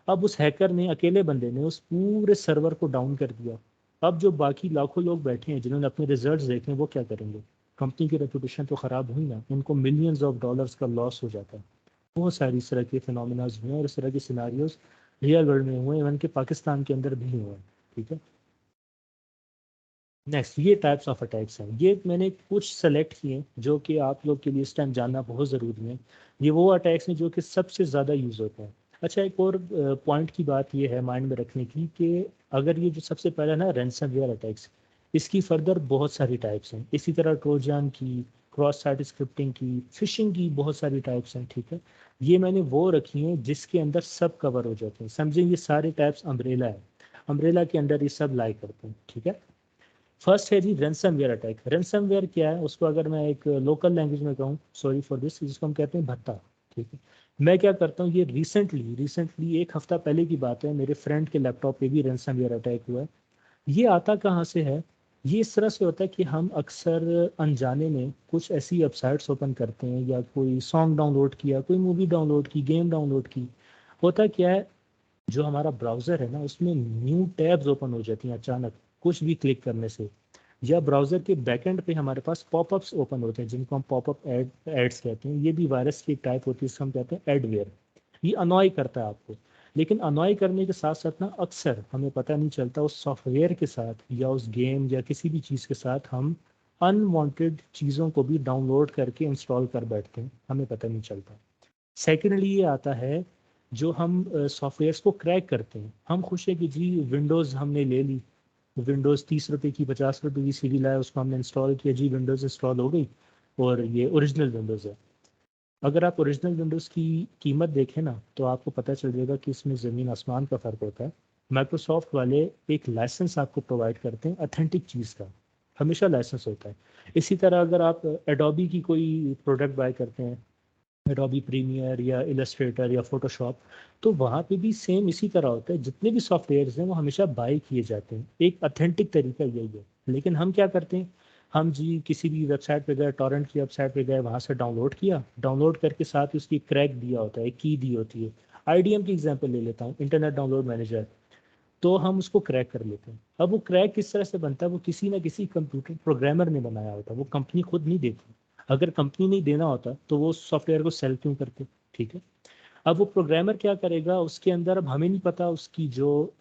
अब उस हैकर ने, अकेले बंदे ने उस पूरे सर्वर को डाउन कर दिया। अब जो बाकी लाखों लोग बैठे हैं जिन्होंने अपने रिजल्ट्स देखे वो क्या करेंगे? कंपनी की रेपुटेशन तो ख़राब हुई ना, उनको मिलियंस ऑफ डॉलर्स का लॉस हो जाता है। बहुत सारी इस तरह के फिनोमिनाज हुए हैं और इस तरह के सिनारियोज रियल वर्ल्ड में हुए हैं, इवन के पाकिस्तान के अंदर भी हुए हैं, ठीक है। नेक्स्ट, ये टाइप्स ऑफ अटैक्स हैं, ये मैंने कुछ सेलेक्ट किए हैं जो कि आप लोग के लिए इस टाइम जानना बहुत ज़रूरी है। ये वो अटैक्स हैं जो कि सबसे ज़्यादा यूज़ होते हैं। अच्छा, एक और पॉइंट की बात ये है माइंड में रखने की कि अगर ये जो सबसे पहला ना रैंसमवेयर अटैक्स, इसकी फर्दर बहुत सारी टाइप्स हैं। इसी तरह ट्रोजन की, क्रॉस साइट स्क्रिप्टिंग की, फिशिंग की बहुत सारी टाइप्स हैं, ठीक है। ये मैंने वो रखी हैं जिसके अंदर सब कवर हो जाते हैं। समझें ये सारे टाइप्स अम्ब्रेला है, अम्ब्रेला के अंदर ये सब लाई करते हैं, ठीक है। फर्स्ट है जी रैंसमवेयर अटैक। रैंसमवेयर क्या है, उसको अगर मैं एक लोकल लैंग्वेज में कहूँ, सॉरी फॉर दिस, जिसको हम कहते हैं भत्ता, ठीक है। मैं क्या करता हूँ, ये रिसेंटली 1 हफ्ता पहले की बात है, मेरे फ्रेंड के लैपटॉप पे भी रैंसमवेयर अटैक हुआ है। ये आता कहाँ से है? ये इस तरह से होता है कि हम अक्सर अनजाने में कुछ ऐसी वेबसाइट्स ओपन करते हैं, या कोई सॉन्ग डाउनलोड किया, कोई मूवी डाउनलोड की, गेम डाउनलोड की। होता क्या है, जो हमारा ब्राउज़र है ना उसमें न्यू टैब्स ओपन हो जाती हैं अचानक कुछ भी क्लिक करने से। या ब्राउज़र के बैकएंड पे हमारे पास पॉपअप्स ओपन होते हैं जिनको हम पॉपअप एड्स कहते हैं। ये भी वायरस की एक टाइप होती है, इसको हम कहते हैं एडवेयर। ये अनॉय करता है आपको, लेकिन अनॉय करने के साथ साथ ना अक्सर हमें पता नहीं चलता उस सॉफ्टवेयर के साथ या उस गेम या किसी भी चीज़ के साथ हम अनवांटेड चीज़ों को भी डाउनलोड करके इंस्टॉल कर बैठते हैं, हमें पता नहीं चलता। सेकेंडली ये आता है जो हम सॉफ्टवेयर्स को क्रैक करते हैं। हम खुश है कि जी विंडोज़ हमने ले ली, विंडोज़ 30 रुपये की 50 रुपये की सीडी लाया, उसको हमने इंस्टॉल किया, जी विंडोज़ इंस्टॉल हो गई और ये ओरिजिनल विंडोज़ है। अगर आप ओरिजिनल विंडोज़ की कीमत देखें ना तो आपको पता चल जाएगा कि इसमें ज़मीन आसमान का फ़र्क होता है। माइक्रोसॉफ्ट वाले एक लाइसेंस आपको प्रोवाइड करते हैं अथेंटिक चीज़ का, हमेशा लाइसेंस होता है। इसी तरह अगर आप एडोबी की कोई प्रोडक्ट बाय करते हैं, एडोबी प्रीमियर या इलस्ट्रेटर या फोटोशॉप, तो वहाँ पे भी सेम इसी तरह होता है। जितने भी सॉफ्टवेयर्स हैं वो हमेशा बाय किए जाते हैं, एक अथेंटिक तरीका यही है। लेकिन हम क्या करते हैं, हम जी किसी भी वेबसाइट पे गए, टॉरेंट की वेबसाइट पे गए, वहाँ से डाउनलोड किया, डाउनलोड करके साथ ही उसकी क्रैक दिया होता है, की दी होती है। आईडीएम की एग्जांपल ले लेता हूँ, इंटरनेट डाउनलोड मैनेजर, तो हम उसको क्रैक कर लेते हैं। अब वो क्रैक किस तरह से बनता है, वो किसी ना किसी कंप्यूटर प्रोग्रामर ने बनाया होता है, वो कंपनी खुद नहीं देती। अगर कंपनी नहीं देना होता तो वो सॉफ्टवेयर को सेल क्यों करते, ठीक है। अब वो प्रोग्रामर क्या करेगा उसके अंदर, अब हमें नहीं पता उसकी जो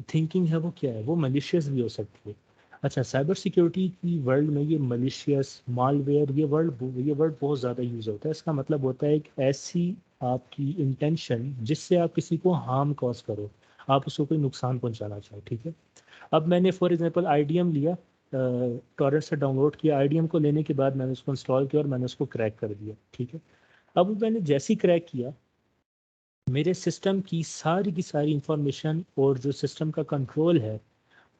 थिंकिंग है वो क्या है, वो मलिशियस भी हो सकती है। अच्छा, साइबर सिक्योरिटी की वर्ल्ड में ये मलिशियस, मालवेयर, ये वर्ड बहुत ज़्यादा यूज़ होता है। इसका मतलब होता है एक ऐसी आपकी इंटेंशन जिससे आप किसी को हार्म कॉज करो, आप उसको कोई नुकसान पहुंचाना चाहो, ठीक है। अब मैंने फॉर एग्जांपल आईडीएम लिया, टॉरेंट से डाउनलोड किया, आईडीएम को लेने के बाद मैंने उसको इंस्टॉल किया और मैंने उसको क्रैक कर दिया, ठीक है। अब मैंने जैसे ही क्रैक किया, मेरे सिस्टम की सारी इंफॉर्मेशन और जो सिस्टम का कंट्रोल है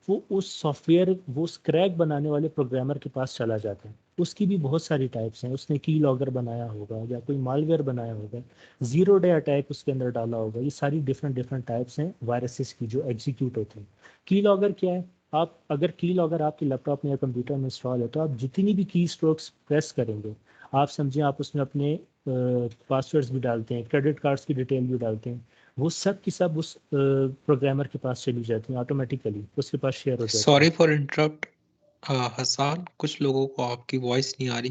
वो उस सॉफ्टवेयर, वो उस क्रैक बनाने वाले प्रोग्रामर के पास चला जाता है। उसकी भी बहुत सारी टाइप्स हैं, उसने की लॉगर बनाया होगा या कोई मालवेयर बनाया होगा, जीरो डे अटैक उसके अंदर डाला होगा। ये सारी डिफरेंट डिफरेंट टाइप्स हैं वायरसेस की जो एग्जीक्यूट होते हैं। की लॉगर क्या है, आप अगर की लॉगर आपके लैपटॉप में या कंप्यूटर में इंस्टॉल है तो आप जितनी भी की स्ट्रोक्स प्रेस करेंगे, आप समझिए आप उसमें अपने पासवर्ड्स भी डालते हैं, क्रेडिट कार्ड्स की डिटेल भी डालते हैं, वो सब की सब उस प्रोग्रामर के पास चली जाती हैं ऑटोमेटिकली, उसके पास शेयर हो जाती सॉरी हैं। फॉर इंटरप्ट हसान, कुछ लोगों को आपकी वॉइस नहीं आ रही,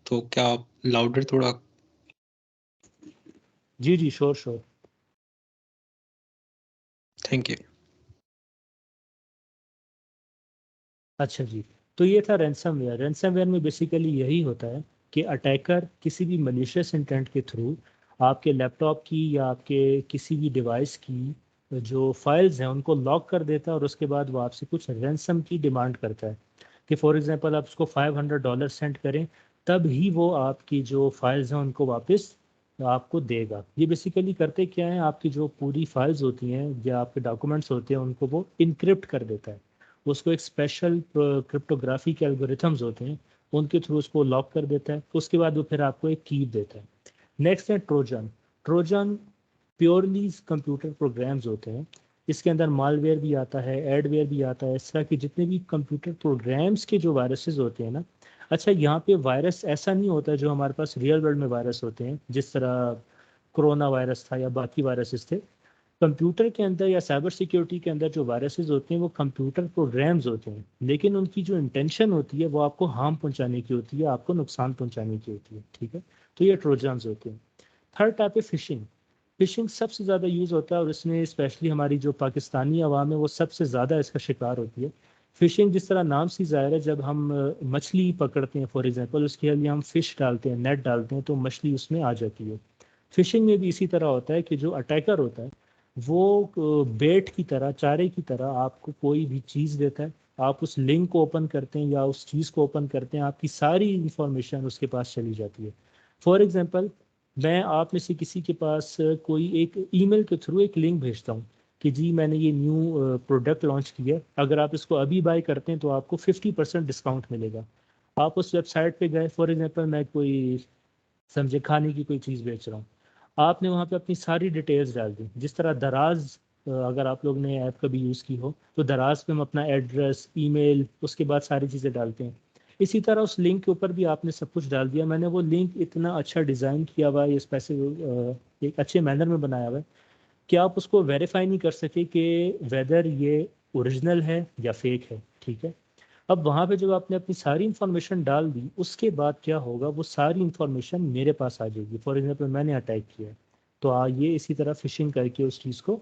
तो क्या आप लाउडर थोड़ा। जी जी, श्योर श्योर। Thank you. अच्छा जी, तो ये था रैंसमवेयर। रैंसमवेयर में बेसिकली यही होता है कि अटैकर किसी भी मलिशियस इंटेंट के थ्रू आपके लैपटॉप की या आपके किसी भी डिवाइस की जो फाइल्स हैं उनको लॉक कर देता है और उसके बाद वो आपसे कुछ रैंसम की डिमांड करता है कि फॉर एग्जांपल आप उसको $500 सेंड करें, तब ही वो आपकी जो फाइल्स हैं उनको वापस आपको देगा। ये बेसिकली करते क्या है, आपकी जो पूरी फाइल्स होती हैं या आपके डॉक्यूमेंट्स होते हैं उनको वो इनक्रिप्ट कर देता है। उसको एक स्पेशल क्रिप्टोग्राफी के एल्गोरिथम्स होते हैं, उनके थ्रू उसको लॉक कर देता है। उसके बाद वो फिर आपको एक की देता है। नेक्स्ट है Trojan. Trojan purely computer programs होते हैं, इसके अंदर मालवेयर भी आता है, एडवेयर भी आता है, इस तरह के जितने भी कंप्यूटर प्रोग्राम्स के जो वायरसेस होते हैं ना। अच्छा, यहाँ पे वायरस ऐसा नहीं होता जो हमारे पास रियल वर्ल्ड में वायरस होते हैं, जिस तरह कोरोना वायरस था या बाकी वायरसेस थे। कंप्यूटर के अंदर या साइबर सिक्योरिटी के अंदर जो वायरसेस होते हैं वो कंप्यूटर प्रोग्राम्स होते हैं, लेकिन उनकी जो इंटेंशन होती है वो आपको हार्म पहुंचाने की होती है, आपको नुकसान पहुंचाने की होती है, ठीक है। तो ये ट्रोजन्स होते हैं। थर्ड टाइप है फिशिंग। फिशिंग सबसे ज़्यादा यूज़ होता है और इसमें स्पेशली हमारी जो पाकिस्तानी आवाम है वो सबसे ज़्यादा इसका शिकार होती है। फिशिंग जिस तरह नाम से ज़ाहिर है, जब हम मछली पकड़ते हैं फॉर एग्जांपल, उसके लिए हम फिश डालते हैं, नेट डालते हैं, तो मछली उसमें आ जाती है। फिशिंग में भी इसी तरह होता है कि जो अटैकर होता है वो बेट की तरह, चारे की तरह आपको कोई भी चीज़ देता है, आप उस लिंक को ओपन करते हैं या उस चीज़ को ओपन करते हैं, आपकी सारी इंफॉर्मेशन उसके पास चली जाती है। फॉर एग्जांपल, मैं आप में से किसी के पास कोई एक ईमेल के थ्रू एक लिंक भेजता हूँ कि जी मैंने ये न्यू प्रोडक्ट लॉन्च किया है, अगर आप इसको अभी बाय करते हैं तो आपको 50% डिस्काउंट मिलेगा। आप उस वेबसाइट पे गए, फॉर एग्जांपल मैं कोई समझे खाने की कोई चीज़ बेच रहा हूँ, आपने वहाँ पे अपनी सारी डिटेल्स डाल दी, जिस तरह दराज, अगर आप लोग ने ऐप कभी यूज़ की हो तो दराज पे हम अपना एड्रेस, ईमेल, उसके बाद सारी चीज़ें डालते हैं। इसी तरह उस लिंक के ऊपर भी आपने सब कुछ डाल दिया। मैंने वो लिंक इतना अच्छा डिज़ाइन किया हुआ है, ये स्पेसिफिक एक अच्छे मैनर में बनाया हुआ है कि आप उसको वेरीफाई नहीं कर सके कि वेदर ये ओरिजिनल है या फेक है, ठीक है। अब वहाँ पे जब आपने अपनी सारी इंफॉर्मेशन डाल दी, उसके बाद क्या होगा, वो सारी इंफॉर्मेशन मेरे पास आ जाएगी। फॉर एग्जांपल मैंने अटैक किया, तो ये इसी तरह फिशिंग करके उस चीज़ को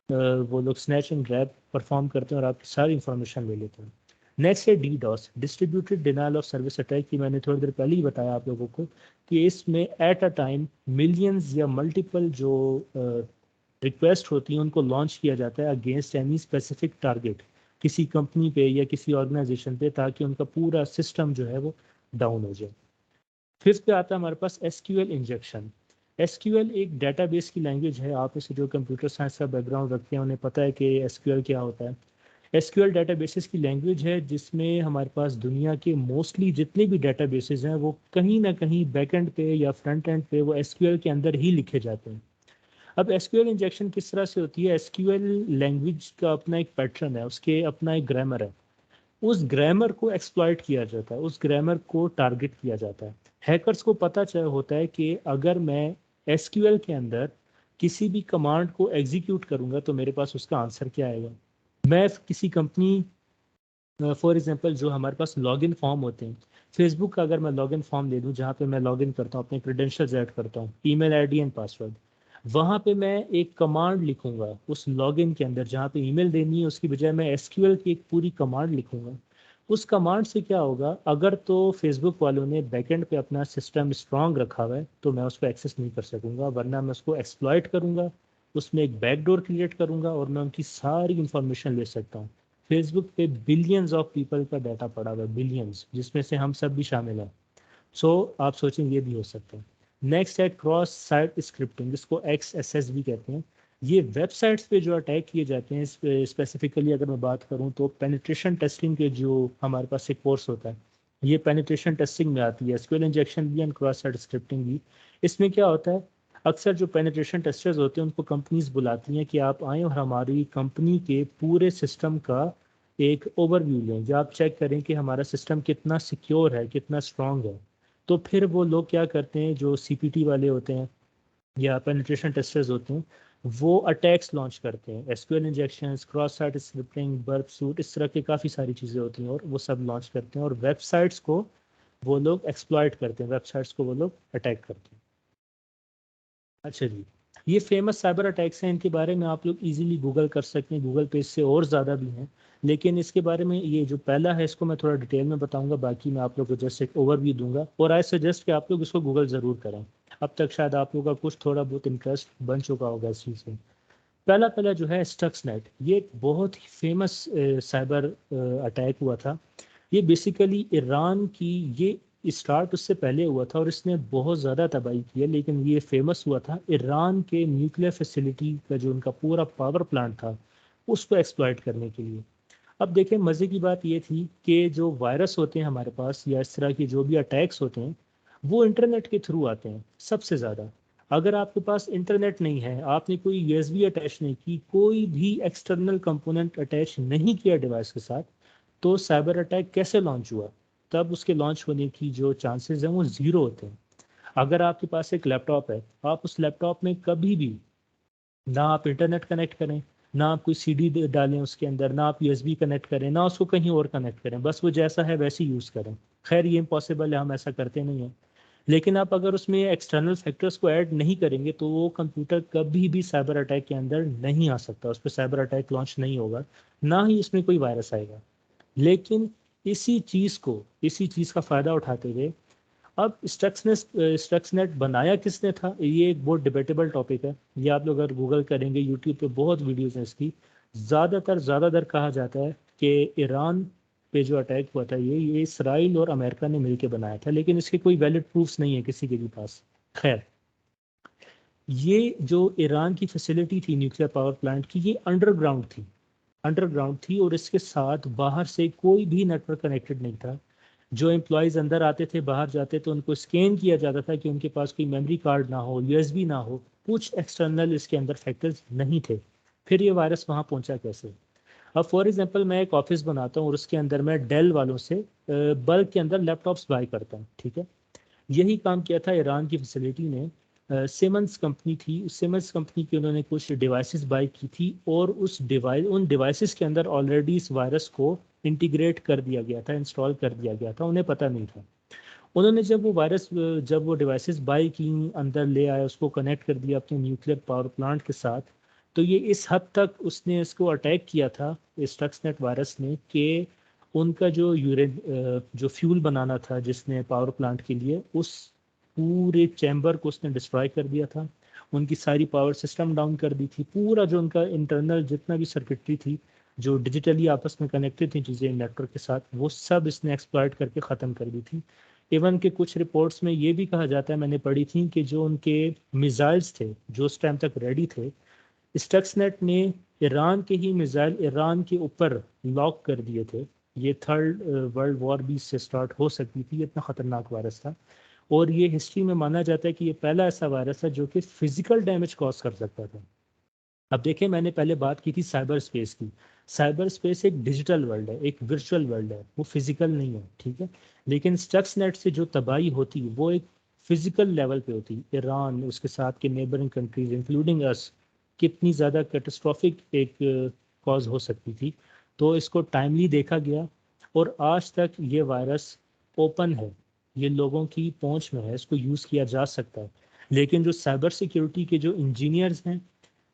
वो लोग स्नैच एंड ग्रैब परफॉर्म करते हैं और आपकी सारी इंफॉर्मेशन ले लेते हैं। नेक्स्ट है DDoS, distributed denial of service attack, की मैंने थोड़ी देर पहले ही बताया आप लोगों को कि इसमें एट अ टाइम मिलियंस या मल्टीपल जो रिक्वेस्ट होती हैं उनको लॉन्च किया जाता है अगेंस्ट एनी स्पेसिफिक टारगेट, किसी कंपनी पे या किसी ऑर्गेनाइजेशन पे, ताकि उनका पूरा सिस्टम जो है वो डाउन हो जाए। फिफ्थ पे आता है हमारे पास एसक्यूएल इंजेक्शन। एसक्यूएल एक डेटाबेस की लैंग्वेज है। आप इसे जो कंप्यूटर साइंस का बैकग्राउंड रखते हैं उन्हें पता है कि एसक्यूएल क्या होता है। एसक्यूएल डेटाबेसेस की लैंग्वेज है जिसमें हमारे पास दुनिया के मोस्टली जितने भी डेटाबेसेस हैं वो कहीं ना कहीं बैकएंड पे या फ्रंट एंड पे वो एसक्यूएल के अंदर ही लिखे जाते हैं। अब एसक्यूएल इंजेक्शन किस तरह से होती है, एसक्यूएल लैंग्वेज का अपना एक पैटर्न है, उसके अपना एक ग्रामर है। उस ग्रामर को एक्सप्लॉइट किया जाता है, उस ग्रामर को टारगेट किया जाता है। हैकर्स को पता चल होता है कि अगर मैं एसक्यूएल के अंदर किसी भी कमांड को एग्जीक्यूट करूंगा तो मेरे पास उसका आंसर क्या आएगा। मैं किसी कंपनी, फॉर एग्जांपल जो हमारे पास लॉगिन फॉर्म होते हैं, फेसबुक का अगर मैं लॉगिन फॉर्म ले लूँ जहाँ पे मैं लॉगिन करता हूँ, अपने क्रेडेंशियल्स ऐड करता हूँ, ईमेल आईडी एंड पासवर्ड, वहाँ पे मैं एक कमांड लिखूंगा उस लॉगिन के अंदर, जहाँ पे ईमेल देनी है उसकी बजाय मैं एसक्यूएल की एक पूरी कमांड लिखूंगा। उस कमांड से क्या होगा, अगर तो फेसबुक वालों ने बैकएंड पे अपना सिस्टम स्ट्रांग रखा हुआ है तो मैं उसको एक्सेस नहीं कर सकूंगा, वरना मैं उसको एक्सप्लॉइट करूंगा, उसमें एक बैकडोर क्रिएट करूंगा और मैं उनकी सारी इंफॉर्मेशन ले सकता हूँ। फेसबुक पे बिलियंस ऑफ पीपल का डाटा पड़ा हुआ है, बिलियंस, जिसमें से हम सब भी शामिल हैं। सो आप सोचें ये भी हो सकता है। नेक्स्ट है क्रॉस साइट स्क्रिप्टिंग, जिसको XSS भी कहते हैं। ये वेबसाइट्स पे जो अटैक किए जाते हैं, स्पेसिफिकली अगर मैं बात करूं तो पेनिट्रेशन टेस्टिंग के जो हमारे पास एक कोर्स होता है, ये पेनिट्रेशन टेस्टिंग में आती है, एसक्यूएल इंजेक्शन भी एंड क्रॉस साइट स्क्रिप्टिंग भी। इसमें क्या होता है, अक्सर जो पेनिट्रेशन टेस्टर्स होते हैं उनको कंपनीज बुलाती हैं कि आप आएँ और हमारी कंपनी के पूरे सिस्टम का एक ओवरव्यू लें, जो आप चेक करें कि हमारा सिस्टम कितना सिक्योर है, कितना स्ट्रांग है। तो फिर वो लोग क्या करते हैं, जो सीपीटी वाले होते हैं या पेनिट्रेशन टेस्टर्स होते हैं, वो अटैक्स लॉन्च करते हैं, SQL injections, cross site scripting, burp suit, इस तरह की काफ़ी सारी चीज़ें होती हैं और वो सब लॉन्च करते हैं और वेबसाइट्स को वो लोग एक्सप्लॉइट करते हैं, वेबसाइट्स को वो लोग अटैक करते हैं। अच्छा जी, ये फेमस साइबर अटैक्स हैं, इनके बारे में आप लोग इजीली गूगल कर सकते हैं, गूगल पे इससे और ज़्यादा भी हैं। लेकिन इसके बारे में ये जो पहला है इसको मैं थोड़ा डिटेल में बताऊंगा, बाकी मैं आप लोग को जस्ट एक ओवरव्यू दूंगा और आई सजेस्ट कि आप लोग इसको गूगल ज़रूर करें। अब तक शायद आप लोगों का कुछ थोड़ा बहुत इंटरेस्ट बन चुका होगा इस चीज़ में। पहला पहला जो है स्टक्सनेट, ये एक बहुत ही फेमस साइबर अटैक हुआ था। ये बेसिकली ईरान की, ये स्टार्ट उससे पहले हुआ था और इसने बहुत ज़्यादा तबाही की है, लेकिन ये फेमस हुआ था ईरान के न्यूक्लियर फैसिलिटी का जो उनका पूरा पावर प्लांट था उसको एक्सप्लॉइट करने के लिए। अब देखें, मज़े की बात ये थी कि जो वायरस होते हैं हमारे पास या इस तरह की जो भी अटैक्स होते हैं वो इंटरनेट के थ्रू आते हैं सबसे ज़्यादा। अगर आपके पास इंटरनेट नहीं है, आपने कोई यूएसबी अटैच नहीं की, कोई भी एक्सटर्नल कंपोनेंट अटैच नहीं किया डिवाइस के साथ, तो साइबर अटैक कैसे लॉन्च हुआ, तब उसके लॉन्च होने की जो चांसेस हैं वो ज़ीरो होते हैं। अगर आपके पास एक लैपटॉप है, आप उस लैपटॉप में कभी भी ना आप इंटरनेट कनेक्ट करें, ना आप कोई सीडी डालें उसके अंदर, ना आप यूएसबी कनेक्ट करें, ना उसको कहीं और कनेक्ट करें, बस वो जैसा है वैसे यूज़ करें। खैर ये इम्पॉसिबल है, हम ऐसा करते नहीं हैं। लेकिन आप अगर उसमें एक्सटर्नल फैक्टर्स को ऐड नहीं करेंगे तो वो कंप्यूटर कभी भी साइबर अटैक के अंदर नहीं आ सकता, उस पर साइबर अटैक लॉन्च नहीं होगा, ना ही इसमें कोई वायरस आएगा। लेकिन इसी चीज़ का फ़ायदा उठाते हुए अब स्टक्सनेट बनाया किसने था, ये एक बहुत डिबेटेबल टॉपिक है। ये आप लोग अगर गूगल करेंगे, यूट्यूब पे बहुत वीडियोस हैं इसकी। ज़्यादातर कहा जाता है कि ईरान पे जो अटैक हुआ था ये इसराइल और अमेरिका ने मिलकर बनाया था, लेकिन इसके कोई वैलिड प्रूफ्स नहीं है किसी के भी पास। खैर, ये जो ईरान की फैसिलिटी थी न्यूक्लियर पावर प्लांट की, ये अंडरग्राउंड थी और इसके साथ बाहर से कोई भी नेटवर्क कनेक्टेड नहीं था। जो एम्प्लॉयज़ अंदर आते थे, बाहर जाते तो उनको स्कैन किया जाता था कि उनके पास कोई मेमोरी कार्ड ना हो, यूएसबी ना हो, कुछ एक्सटर्नल इसके अंदर फैक्टर्स नहीं थे। फिर ये वायरस वहाँ पहुँचा कैसे। अब फॉर एग्जांपल मैं एक ऑफिस बनाता हूँ और उसके अंदर मैं डेल वालों से बल्क के अंदर लैपटॉप्स बाय करता हूँ, ठीक है। यही काम किया था ईरान की फैसिलिटी ने। सिमंस कंपनी थी, सिमंस कंपनी की उन्होंने कुछ डिवाइसेस बाय की थी और उन डिवाइसेस के अंदर ऑलरेडी इस वायरस को इंटीग्रेट कर दिया गया था, इंस्टॉल कर दिया गया था, उन्हें पता नहीं था। उन्होंने जब वो डिवाइसेस बाय की, अंदर ले आया, उसको कनेक्ट कर दिया अपने न्यूक्लियर पावर प्लांट के साथ, तो ये इस हद तक उसने इसको अटैक किया था, स्टक्सनेट वायरस ने, कि उनका जो फ्यूल बनाना था जिसने पावर प्लांट के लिए, उस पूरे चैम्बर को उसने डिस्ट्रॉय कर दिया था। उनकी सारी पावर सिस्टम डाउन कर दी थी, पूरा जो उनका इंटरनल जितना भी सर्किटरी थी, जो डिजिटली आपस में कनेक्टेड थी चीज़ें नेटवर्क के साथ, वो सब इसने एक्सप्लॉइट करके ख़त्म कर दी थी। इवन के कुछ रिपोर्ट्स में ये भी कहा जाता है, मैंने पढ़ी थी, कि जो उनके मिसाइल्स थे जो उस टाइम तक रेडी थे, स्टक्सनेट ने ईरान के ही मिसाइल ईरान के ऊपर लॉक कर दिए थे। ये थर्ड वर्ल्ड वॉर भी इससे स्टार्ट हो सकती थी, इतना ख़तरनाक वायरस था। और ये हिस्ट्री में माना जाता है कि ये पहला ऐसा वायरस है जो कि फिजिकल डैमेज कॉज कर सकता था। अब देखिए, मैंने पहले बात की थी साइबर स्पेस की। साइबर स्पेस एक डिजिटल वर्ल्ड है, एक वर्चुअल वर्ल्ड है, वो फिजिकल नहीं है, ठीक है। लेकिन स्टक्सनेट से जो तबाही होती वो एक फिजिकल लेवल पे होती। ईरान, उसके साथ के नेबरिंग कंट्रीज इंक्लूडिंग अस, कितनी ज़्यादा कैटास्ट्रॉफिक एक कॉज हो सकती थी। तो इसको टाइमली देखा गया और आज तक ये वायरस ओपन है, ये लोगों की पहुंच में है, इसको यूज़ किया जा सकता है। लेकिन जो साइबर सिक्योरिटी के जो इंजीनियर्स हैं,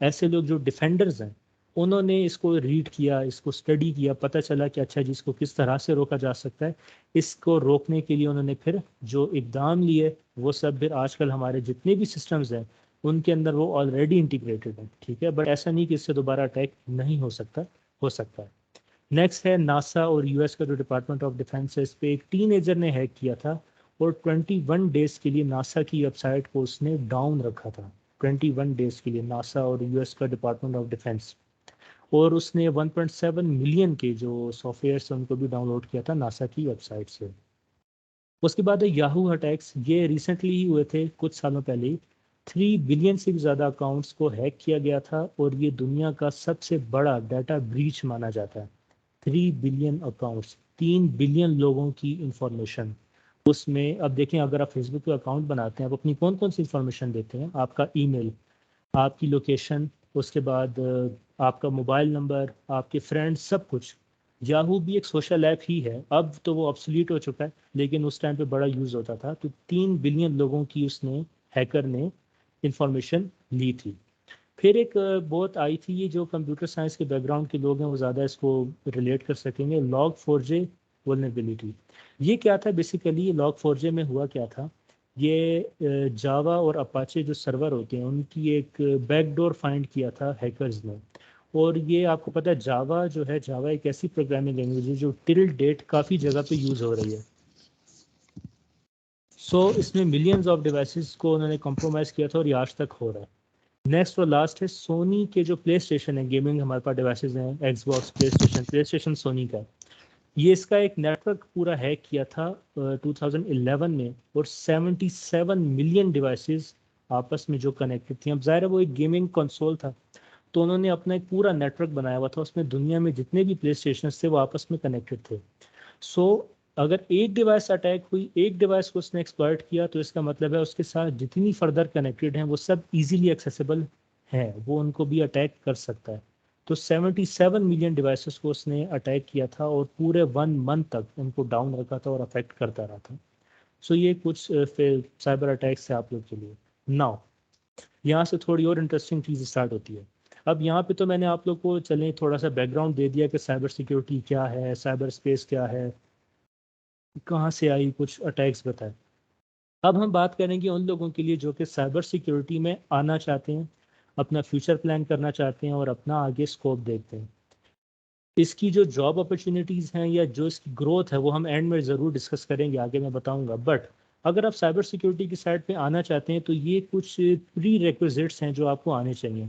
ऐसे लोग जो डिफेंडर्स हैं, उन्होंने इसको रीड किया, इसको स्टडी किया, पता चला कि अच्छा जी, इसको किस तरह से रोका जा सकता है। इसको रोकने के लिए उन्होंने फिर जो इकदाम लिए, वो सब फिर आजकल हमारे जितने भी सिस्टम्स हैं उनके अंदर वो ऑलरेडी इंटीग्रेटेड है, ठीक है। बट ऐसा नहीं कि इससे दोबारा अटैक नहीं हो सकता, हो सकता है। नेक्स्ट है नासा और यूएस का जो डिपार्टमेंट ऑफ डिफेंस है, इस पे एक टीनेजर ने हैक किया था और 21 डेज के लिए नासा की वेबसाइट को उसने डाउन रखा था। 21 डेज के लिए नासा और यूएस का डिपार्टमेंट ऑफ डिफेंस। और उसने 1.7 मिलियन के जो सॉफ्टवेयर उनको भी डाउनलोड किया था नासा की वेबसाइट से। उसके बाद है याहू अटैक्स, ये रिसेंटली ही हुए थे, कुछ सालों पहले ही। 3 बिलियन से भी ज़्यादा अकाउंट्स को हैक किया गया था और ये दुनिया का सबसे बड़ा डाटा ब्रीच माना जाता है। 3 बिलियन अकाउंट्स, 3 बिलियन लोगों की इंफॉर्मेशन उसमें। अब देखें, अगर आप फेसबुक पे अकाउंट बनाते हैं, आप अपनी कौन कौन सी इंफॉर्मेशन देते हैं? आपका ईमेल, आपकी लोकेशन, उसके बाद आपका मोबाइल नंबर, आपके फ्रेंड्स, सब कुछ। याहू भी एक सोशल ऐप ही है, अब तो वो ऑब्सोलीट हो चुका है, लेकिन उस टाइम पे बड़ा यूज़ होता था। तो 3 बिलियन लोगों की उसने, हैकर ने, इंफॉर्मेशन ली थी। फिर एक बहुत आई थी, ये जो कंप्यूटर साइंस के बैकग्राउंड के लोग हैं वो ज़्यादा इसको रिलेट कर सकेंगे, लॉग 4j वल्नरेबिलिटी। ये क्या था बेसिकली? लॉग 4j में हुआ क्या था, ये जावा और अपाचे जो सर्वर होते हैं उनकी एक बैकडोर फाइंड किया था हैकर्स ने। और ये आपको पता है, जावा जो है, जावा एक ऐसी प्रोग्रामिंग लैंग्वेज है जो टिल डेट काफ़ी जगह पे यूज़ हो रही है। इसमें मिलियंस ऑफ डिवाइसेस को उन्होंने कॉम्प्रोमाइज़ किया था और ये आज तक हो रहा है। नेक्स्ट और लास्ट है सोनी के जो प्ले स्टेशन है, गेमिंग हमारे पास डिवाइसेज हैं, एक्सबॉक्स, प्ले स्टेशन सोनी का। ये इसका एक नेटवर्क पूरा हैक किया था 2011 में, और 77 मिलियन डिवाइसेस आपस में जो कनेक्टेड थी। अब ज़ाहिर है वो एक गेमिंग कंसोल था, तो उन्होंने अपना एक पूरा नेटवर्क बनाया हुआ था, उसमें दुनिया में जितने भी प्ले स्टेशन थे वो आपस में कनेक्टेड थे। सो अगर एक डिवाइस अटैक हुई, एक डिवाइस को उसने एक्सप्लॉइट किया, तो इसका मतलब है उसके साथ जितनी फर्दर कनेक्टेड हैं वो सब इजीली एक्सेसिबल हैं, वो उनको भी अटैक कर सकता है। तो 77 मिलियन डिवाइसेस को उसने अटैक किया था और पूरे 1 मंथ तक उनको डाउन रखा था और अफेक्ट करता रहा था। ये कुछ साइबर अटैक्स है आप लोग के लिए। नाउ यहाँ से थोड़ी और इंटरेस्टिंग चीज़ स्टार्ट होती है। अब यहाँ पे तो मैंने आप लोग को चलें थोड़ा सा बैकग्राउंड दे दिया कि साइबर सिक्योरिटी क्या है, साइबर स्पेस क्या है, कहाँ से आई, कुछ अटैक्स बताए। अब हम बात करेंगे उन लोगों के लिए जो कि साइबर सिक्योरिटी में आना चाहते हैं, अपना फ्यूचर प्लान करना चाहते हैं और अपना आगे स्कोप देखते हैं। इसकी जो जॉब अपॉर्चुनिटीज़ हैं या जो इसकी ग्रोथ है वो हम एंड में ज़रूर डिस्कस करेंगे, आगे मैं बताऊंगा। बट अगर आप साइबर सिक्योरिटी की साइड पे आना चाहते हैं तो ये कुछ प्री रिक्विजिट्स हैं जो आपको आने चाहिए।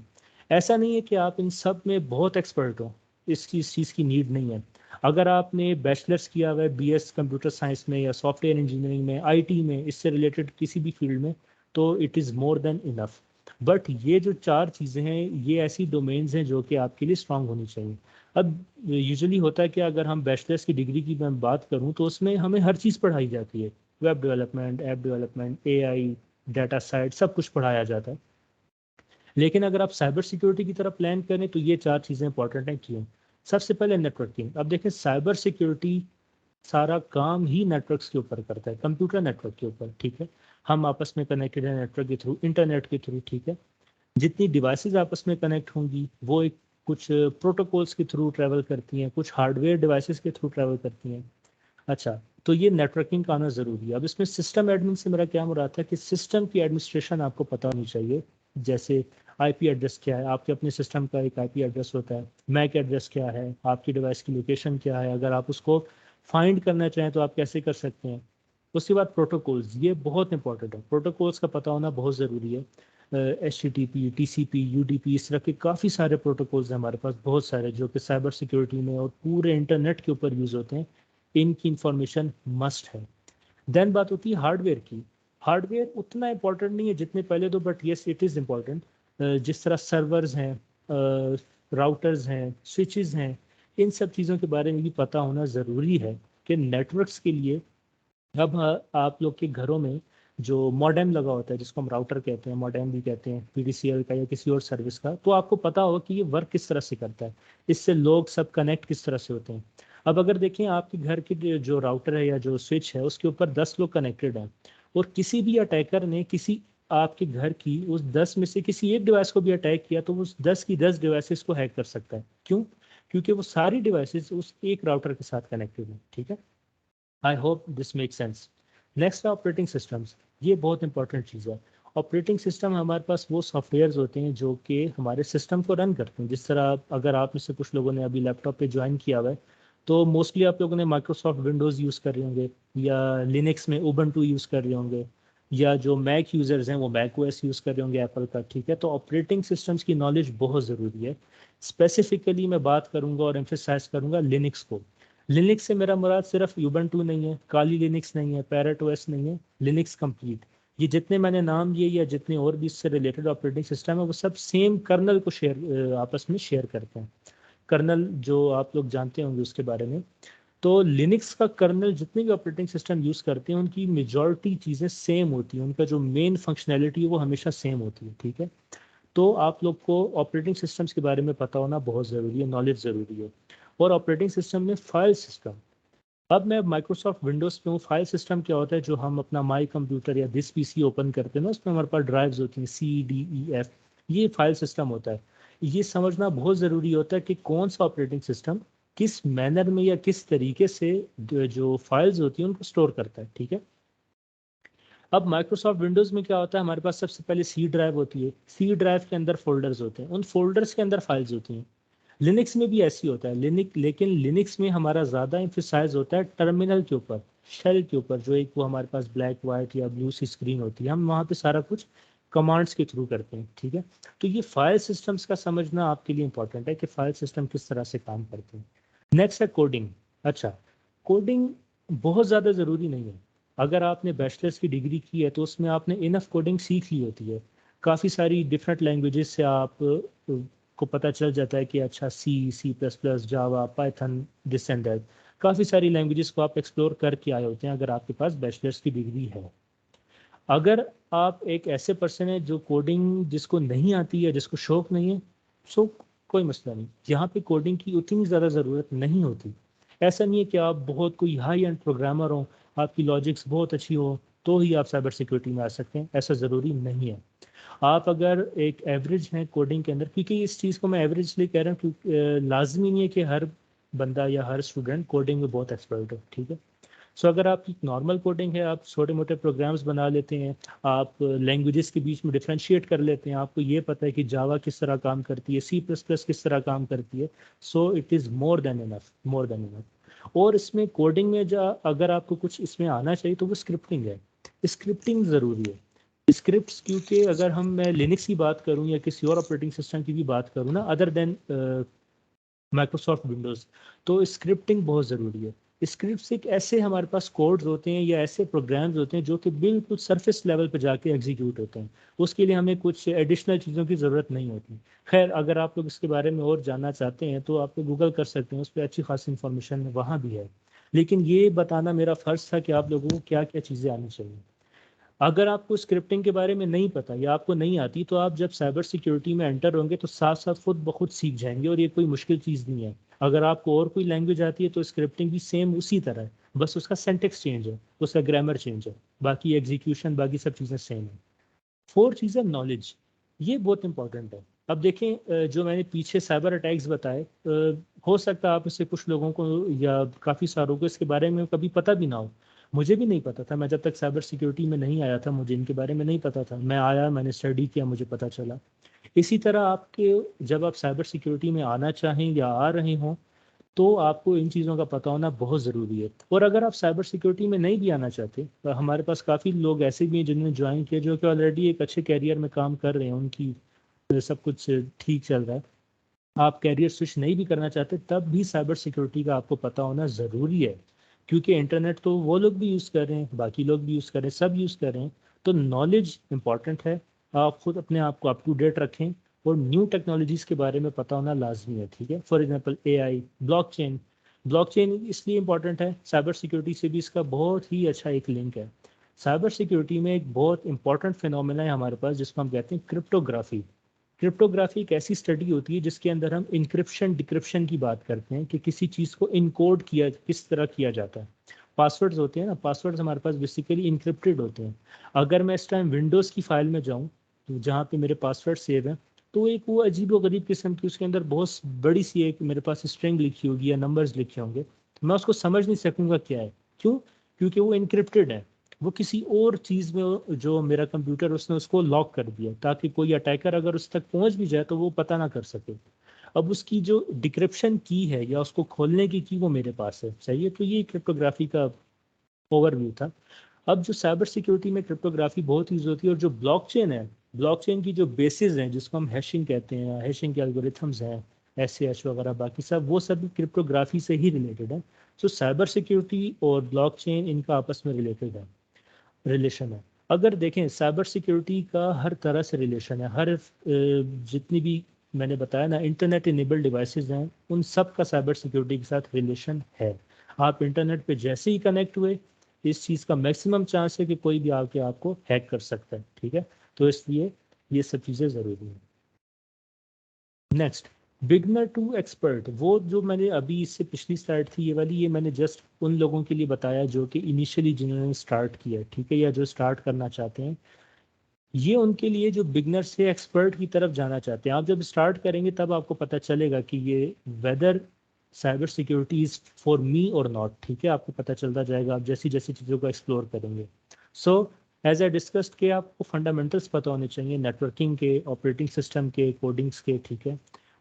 ऐसा नहीं है कि आप इन सब में बहुत एक्सपर्ट हो, इस चीज़ की नीड नहीं है। अगर आपने बैचलर्स किया हुआ है बीएस कंप्यूटर साइंस में या सॉफ्टवेयर इंजीनियरिंग में, आईटी में, इससे रिलेटेड किसी भी फील्ड में, तो it is more than enough. But ये जो चार चीज़ें हैं, ये ऐसी डोमेन्स हैं जो कि आपके लिए स्ट्रांग होनी चाहिए। अब यूजुअली होता है कि अगर हम बैचलर्स की डिग्री की मैं बात करूं तो उसमें हमें हर चीज़ पढ़ाई जाती है, web development, app development, AI, data side सब कुछ पढ़ाया जाता है। लेकिन अगर आप साइबर सिक्योरिटी की तरफ प्लान करें तो ये 4 चीज़ें इंपॉर्टेंट हैं। क्यों? सबसे पहले नेटवर्किंग। अब देखें, साइबर सिक्योरिटी सारा काम ही नेटवर्क्स के ऊपर करता है, कंप्यूटर नेटवर्क के ऊपर, ठीक है। हम आपस में कनेक्टेड है नेटवर्क के थ्रू, इंटरनेट के थ्रू, ठीक है। जितनी डिवाइसेस आपस में कनेक्ट होंगी वो एक कुछ प्रोटोकॉल्स के थ्रू ट्रैवल करती हैं, कुछ हार्डवेयर डिवाइसेस के थ्रू ट्रैवल करती हैं। अच्छा, तो ये नेटवर्किंग का आना ज़रूरी है। अब इसमें सिस्टम एडमिन से मेरा क्या मुराद था कि सिस्टम की एडमिनिस्ट्रेशन आपको पता होनी चाहिए। जैसे आईपी एड्रेस क्या है, आपके अपने सिस्टम का एक आईपी एड्रेस होता है। मैक एड्रेस क्या है, आपकी डिवाइस की लोकेशन क्या है, अगर आप उसको फाइंड करना चाहें तो आप कैसे कर सकते हैं। उसके बाद प्रोटोकॉल्स, ये बहुत इंपॉर्टेंट है, प्रोटोकॉल्स का पता होना बहुत ज़रूरी है। HTTP, TCP, UDP, इस तरह के काफ़ी सारे प्रोटोकॉल्स हैं हमारे पास, बहुत सारे, जो कि साइबर सिक्योरिटी में और पूरे इंटरनेट के ऊपर यूज़ होते हैं। इनकी इंफॉर्मेशन मस्ट है। देन बात होती है हार्डवेयर की। हार्डवेयर उतना इंपॉर्टेंट नहीं है जितने पहले दो, but yes it is important. जिस तरह सर्वर्स हैं, राउटर्स हैं, स्विचेस हैं, इन सब चीज़ों के बारे में भी पता होना ज़रूरी है कि नेटवर्क्स के लिए। अब आप लोग के घरों में जो मॉडेम लगा होता है, जिसको हम राउटर कहते हैं, मॉडेम भी कहते हैं, PDCL का या किसी और सर्विस का, तो आपको पता होगा कि ये वर्क किस तरह से करता है, इससे लोग सब कनेक्ट किस तरह से होते हैं। अब अगर देखें, आपके घर की जो राउटर है या जो स्विच है उसके ऊपर 10 लोग कनेक्टेड हैं, और किसी भी अटैकर ने किसी आपके घर की उस 10 में से किसी एक डिवाइस को भी अटैक किया तो उस 10 की 10 डिवाइसेस को हैक कर सकता है। क्यों? क्योंकि वो सारी डिवाइसेस उस एक राउटर के साथ कनेक्टेड हैं, ठीक है। I hope this make sense. Next है ऑपरेटिंग सिस्टम्स। ये बहुत इंपॉर्टेंट चीज़ है। ऑपरेटिंग सिस्टम हमारे पास वो सॉफ्टवेयर्स होते हैं जो कि हमारे सिस्टम को रन करते हैं। जिस तरह अगर आप में से कुछ लोगों ने अभी लैपटॉप पे ज्वाइन किया हुआ है तो मोस्टली आप लोगों ने माइक्रोसॉफ्ट विंडोज़ यूज़ कर रहे होंगे, या लिनक्स में उबंटू यूज़ कर रहे होंगे, या जो मैक यूज़र्स हैं वो मैक ओएस यूज़ कर रहे होंगे एप्पल का, ठीक है। तो ऑपरेटिंग सिस्टम्स की नॉलेज बहुत ज़रूरी है। स्पेसिफिकली मैं बात करूँगा और एम्फेसाइज करूँगा लिनक्स को। लिनक्स से मेरा मुराद सिर्फ यूबंटू नहीं है, काली लिनक्स नहीं है, पैरेट ओएस नहीं है, लिनक्स कंप्लीट। ये जितने मैंने नाम लिए या जितने और भी इससे रिलेटेड ऑपरेटिंग सिस्टम है वो सब सेम कर्नल को आपस में शेयर करते हैं। कर्नल जो आप लोग जानते होंगे उसके बारे में। तो लिनक्स का कर्नल जितने भी ऑपरेटिंग सिस्टम यूज़ करते हैं उनकी मेजॉरिटी चीज़ें सेम होती हैं, उनका जो मेन फंक्शनैलिटी है वो हमेशा सेम होती है, ठीक है। तो आप लोग को ऑपरेटिंग सिस्टम्स के बारे में पता होना बहुत ज़रूरी है, नॉलेज ज़रूरी है। और ऑपरेटिंग सिस्टम में फाइल सिस्टम। अब मैं माइक्रोसॉफ्ट विंडोज़ पे हूँ। फाइल सिस्टम क्या होता है? जो हम अपना माई कंप्यूटर या दिस PC ओपन करते हैं ना, उसमें हमारे पास ड्राइव्स होती हैं, C, D, E, F, ये फाइल सिस्टम होता है। ये समझना बहुत ज़रूरी होता है कि कौन सा ऑपरेटिंग सिस्टम किस मैनर में या किस तरीके से जो फाइल्स होती हैं उनको स्टोर करता है, ठीक है। अब माइक्रोसॉफ्ट विंडोज़ में क्या होता है? हमारे पास सबसे पहले सी ड्राइव होती है। सी ड्राइव के अंदर फोल्डर्स होते हैं, उन फोल्डर्स के अंदर फाइल्स होती हैं। लिनक्स में भी ऐसी होता है, लेकिन लिनक्स में हमारा ज़्यादा एम्फेसाइज होता है टर्मिनल के ऊपर, शेल के ऊपर, जो एक वो हमारे पास ब्लैक वाइट या ब्लू सी स्क्रीन होती है। हम वहाँ पे सारा कुछ कमांड्स के थ्रू करते हैं, ठीक है। तो ये फाइल सिस्टम्स का समझना आपके लिए इंपॉर्टेंट है कि फाइल सिस्टम किस तरह से काम करते हैं। नेक्स्ट है कोडिंग। अच्छा, कोडिंग बहुत ज़्यादा ज़रूरी नहीं है। अगर आपने बैचलर्स की डिग्री की है तो उसमें आपने इनफ कोडिंग सीख ली होती है। काफ़ी सारी डिफरेंट लैंग्वेजेस से आप को पता चल जाता है कि अच्छा C++, Java, Python, this and that, काफ़ी सारी लैंग्वेजेस को आप एक्सप्लोर करके आए होते हैं अगर आपके पास बैचलर्स की डिग्री है। अगर आप एक ऐसे पर्सन है जो कोडिंग जिसको नहीं आती है, जिसको शौक नहीं है, सो कोई मसला नहीं, यहाँ पे कोडिंग की उतनी ज़्यादा ज़रूरत नहीं होती। ऐसा नहीं है कि आप बहुत कोई हाई एंड प्रोग्रामर हो, आपकी लॉजिक्स बहुत अच्छी हो तो ही आप साइबर सिक्योरिटी में आ सकते हैं, ऐसा ज़रूरी नहीं है। आप अगर एक एवरेज हैं कोडिंग के अंदर, क्योंकि इस चीज़ को मैं एवरेज इसलिए कह रहा हूँ क्योंकि लाजमी नहीं है कि हर बंदा या हर स्टूडेंट कोडिंग में बहुत एक्सपर्ट हो, ठीक है। सो अगर आपकी नॉर्मल कोडिंग है, आप छोटे मोटे प्रोग्राम्स बना लेते हैं, आप लैंग्वेजेस के बीच में डिफ्रेंशिएट कर लेते हैं, आपको ये पता है कि जावा किस तरह काम करती है, C++ किस तरह काम करती है, so it is more than enough, more than enough. और इसमें कोडिंग में अगर आपको कुछ इसमें आना चाहिए तो वो स्क्रिप्टिंग है। स्क्रिप्टिंग ज़रूरी है। स्क्रिप्ट्स, क्योंकि अगर मैं लिनक्स की बात करूं या किसी और ऑपरेटिंग सिस्टम की भी बात करूं ना, अदर देन माइक्रोसॉफ्ट विंडोज़, तो स्क्रिप्टिंग बहुत ज़रूरी है। स्क्रिप्ट्स एक ऐसे हमारे पास कोड्स होते हैं या ऐसे प्रोग्राम्स होते हैं जो कि बिल्कुल सरफेस लेवल पे जाके एग्जीक्यूट होते हैं। उसके लिए हमें कुछ एडिशनल चीज़ों की ज़रूरत नहीं होती। खैर, अगर आप लोग इसके बारे में और जानना चाहते हैं तो आप लोग गूगल कर सकते हैं, उस पर अच्छी खासी इंफॉर्मेशन वहाँ भी है। लेकिन ये बताना मेरा फ़र्ज़ था कि आप लोगों को क्या क्या चीज़ें आनी चाहिए। अगर आपको स्क्रिप्टिंग के बारे में नहीं पता या आपको नहीं आती, तो आप जब साइबर सिक्योरिटी में एंटर होंगे तो साथ साथ खुद ब खुद सीख जाएंगे, और ये कोई मुश्किल चीज़ नहीं है। अगर आपको और कोई लैंग्वेज आती है तो स्क्रिप्टिंग भी सेम उसी तरह है, बस उसका सेंटेक्स चेंज है, उसका ग्रामर चेंज है, बाकी एग्जीक्यूशन बाकी सब चीज़ें सेम है। फोर्थ चीज़ है नॉलेज। ये बहुत इंपॉर्टेंट है। अब देखें, जो मैंने पीछे साइबर अटैक्स बताए, हो सकता है आप इससे कुछ लोगों को या काफ़ी सारों को इसके बारे में कभी पता भी ना हो। मुझे भी नहीं पता था, मैं जब तक साइबर सिक्योरिटी में नहीं आया था मुझे इनके बारे में नहीं पता था। मैं आया, मैंने स्टडी किया, मुझे पता चला। इसी तरह आपके जब आप साइबर सिक्योरिटी में आना चाहें या आ रहे हों, तो आपको इन चीज़ों का पता होना बहुत ज़रूरी है। और अगर आप साइबर सिक्योरिटी में नहीं भी आना चाहते, तो हमारे पास काफ़ी लोग ऐसे भी हैं जिन्होंने ज्वाइन किया, जो कि ऑलरेडी एक अच्छे कैरियर में काम कर रहे हैं, उनकी सब कुछ ठीक चल रहा है। आप कैरियर स्विच नहीं भी करना चाहते, तब भी साइबर सिक्योरिटी का आपको पता होना ज़रूरी है, क्योंकि इंटरनेट तो वो लोग भी यूज़ कर रहे हैं, बाकी लोग भी यूज़ कर रहे हैं, सब यूज़ कर रहे हैं। तो नॉलेज इंपॉर्टेंट है। आप खुद अपने आप को अप टू डेट रखें, और न्यू टेक्नोलॉजीज़ के बारे में पता होना लाजमी है, ठीक है। For example AI, blockchain. Blockchain इसलिए इंपॉर्टेंट है, साइबर सिक्योरिटी से भी इसका बहुत ही अच्छा एक लिंक है। साइबर सिक्योरिटी में एक बहुत इंपॉर्टेंट फिनोमेना है हमारे पास, जिसको हम कहते हैं क्रिप्टोग्राफी। क्रिप्टोग्राफी एक ऐसी स्टडी होती है जिसके अंदर हम इंक्रिप्शन डिक्रिप्शन की बात करते हैं, कि किसी चीज़ को इनकोड किया किस तरह किया जाता है। पासवर्ड्स होते हैं ना, पासवर्ड्स हमारे पास बेसिकली इनक्रिप्टेड होते हैं। अगर मैं इस टाइम विंडोज़ की फाइल में जाऊं, तो जहाँ पे मेरे पासवर्ड सेव हैं, तो एक वो अजीब व गरीब किस्म की उसके अंदर बहुत बड़ी सी एक मेरे पास स्ट्रिंग लिखी होगी या नंबर्स लिखे होंगे, मैं उसको समझ नहीं सकूंगा क्या है। क्यों? क्योंकि वो इनक्रिप्टेड है। वो किसी और चीज़ में, जो मेरा कंप्यूटर, उसने उसको लॉक कर दिया, ताकि कोई अटैकर अगर उस तक पहुंच भी जाए तो वो पता ना कर सके। अब उसकी जो डिक्रिप्शन की है या उसको खोलने की वो मेरे पास है, सही है। तो ये क्रिप्टोग्राफी का ओवरव्यू था। अब जो साइबर सिक्योरिटी में क्रिप्टोग्राफी बहुत यूज होती है, और जो ब्लॉकचेन है, ब्लॉकचेन की जो बेसिस हैं, जिसको हम हैशिंग कहते हैं, हैशिंग के एल्गोरिथम्स हैं, एसएच वगैरह बाकी सब, वो सब क्रिप्टोग्राफी से ही रिलेटेड है। तो साइबर सिक्योरिटी और ब्लॉकचेन इनका आपस में रिलेटेड है, रिलेशन है। अगर देखें, साइबर सिक्योरिटी का हर तरह से रिलेशन है, हर जितनी भी मैंने बताया ना इंटरनेट इनेबल्ड डिवाइसेस हैं, उन सब का साइबर सिक्योरिटी के साथ रिलेशन है। आप इंटरनेट पे जैसे ही कनेक्ट हुए, इस चीज़ का मैक्सिमम चांस है कि कोई भी आके आपको हैक कर सकता है, ठीक है। तो इसलिए ये सब चीज़ें ज़रूरी हैं। Next, beginner to expert. वो जो मैंने अभी इससे पिछली स्लाइड थी ये वाली, ये मैंने जस्ट उन लोगों के लिए बताया जो कि इनिशियली जिन्होंने स्टार्ट किया, ठीक है, या जो स्टार्ट करना चाहते हैं। ये उनके लिए जो बिगनर से एक्सपर्ट की तरफ जाना चाहते हैं। आप जब स्टार्ट करेंगे तब आपको पता चलेगा कि ये whether cyber security is for me और नॉट, ठीक है। आपको पता चलता जाएगा आप जैसी जैसी चीज़ों को एक्सप्लोर करेंगे। सो एज आई डिस्कस्ड के आपको फंडामेंटल्स पता होने चाहिए, नेटवर्किंग के, ऑपरेटिंग सिस्टम के, कोडिंग्स के, ठीक है।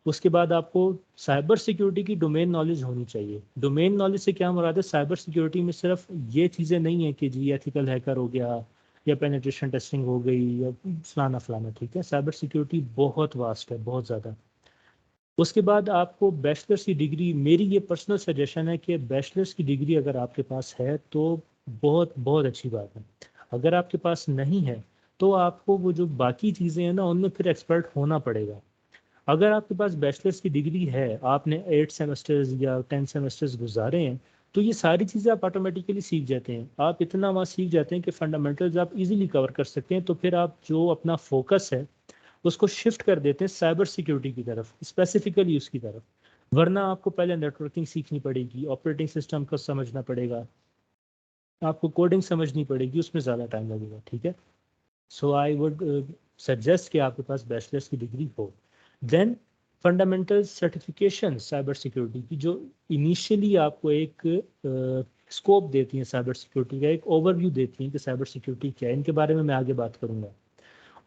उसके बाद आपको साइबर सिक्योरिटी की डोमेन नॉलेज होनी चाहिए। डोमेन नॉलेज से क्या मुराद है? साइबर सिक्योरिटी में सिर्फ ये चीज़ें नहीं है कि जी एथिकल हैकर हो गया, या पेनिट्रेशन टेस्टिंग हो गई, या फलाना फलाना, ठीक है। साइबर सिक्योरिटी बहुत वास्ट है, बहुत ज़्यादा। उसके बाद आपको बैचलर्स की डिग्री, मेरी ये पर्सनल सजेशन है कि बैचलर्स की डिग्री अगर आपके पास है तो बहुत बहुत अच्छी बात है। अगर आपके पास नहीं है, तो आपको वो जो बाकी चीज़ें हैं ना, उनमें फिर एक्सपर्ट होना पड़ेगा। अगर आपके पास बैचलर्स की डिग्री है, आपने 8 सेमेस्टर्स या 10 सेमेस्टर्स गुजारे हैं, तो ये सारी चीज़ें आप ऑटोमेटिकली सीख जाते हैं। आप इतना वहाँ सीख जाते हैं कि फंडामेंटल्स आप इजीली कवर कर सकते हैं। तो फिर आप जो अपना फोकस है उसको शिफ्ट कर देते हैं साइबर सिक्योरिटी की तरफ, स्पेसिफिकली उसकी तरफ। वरना आपको पहले नेटवर्किंग सीखनी पड़ेगी, ऑपरेटिंग सिस्टम को समझना पड़ेगा, आपको कोडिंग समझनी पड़ेगी, उसमें ज़्यादा टाइम लगेगा, ठीक है। सो आई वुड सजेस्ट कि आपके पास बैचलर्स की डिग्री हो। Then fundamental certification cyber security की, जो इनिशियली आपको एक स्कोप देती हैं साइबर सिक्योरिटी का, एक ओवरव्यू देती हैं कि साइबर सिक्योरिटी क्या है। इनके बारे में मैं आगे बात करूंगा।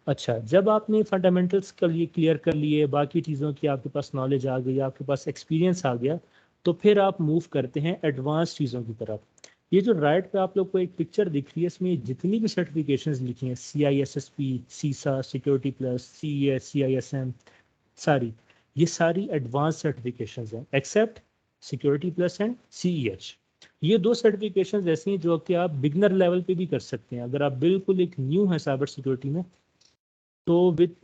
अच्छा, जब आपने फंडामेंटल्स कर लिए, क्लियर कर लिए, बाकी चीज़ों की आपके पास नॉलेज आ गई, आपके पास एक्सपीरियंस आ गया, तो फिर आप मूव करते हैं एडवांस चीज़ों की तरफ। ये जो राइट पे आप लोग को एक पिक्चर दिख रही है, इसमें जितनी भी सर्टिफिकेशंस लिखी हैं, CISSP, सीसा, सिक्योरिटी प्लस, CES, CISM, सारी, ये सारी एडवांस सर्टिफिकेशंस हैं, except security plus and CEH। ये दो सर्टिफिकेशंस ऐसी हैं जो कि आप बिगनर लेवल पे भी कर सकते हैं। अगर आप बिल्कुल एक न्यू है साइबर सिक्योरिटी में, तो विद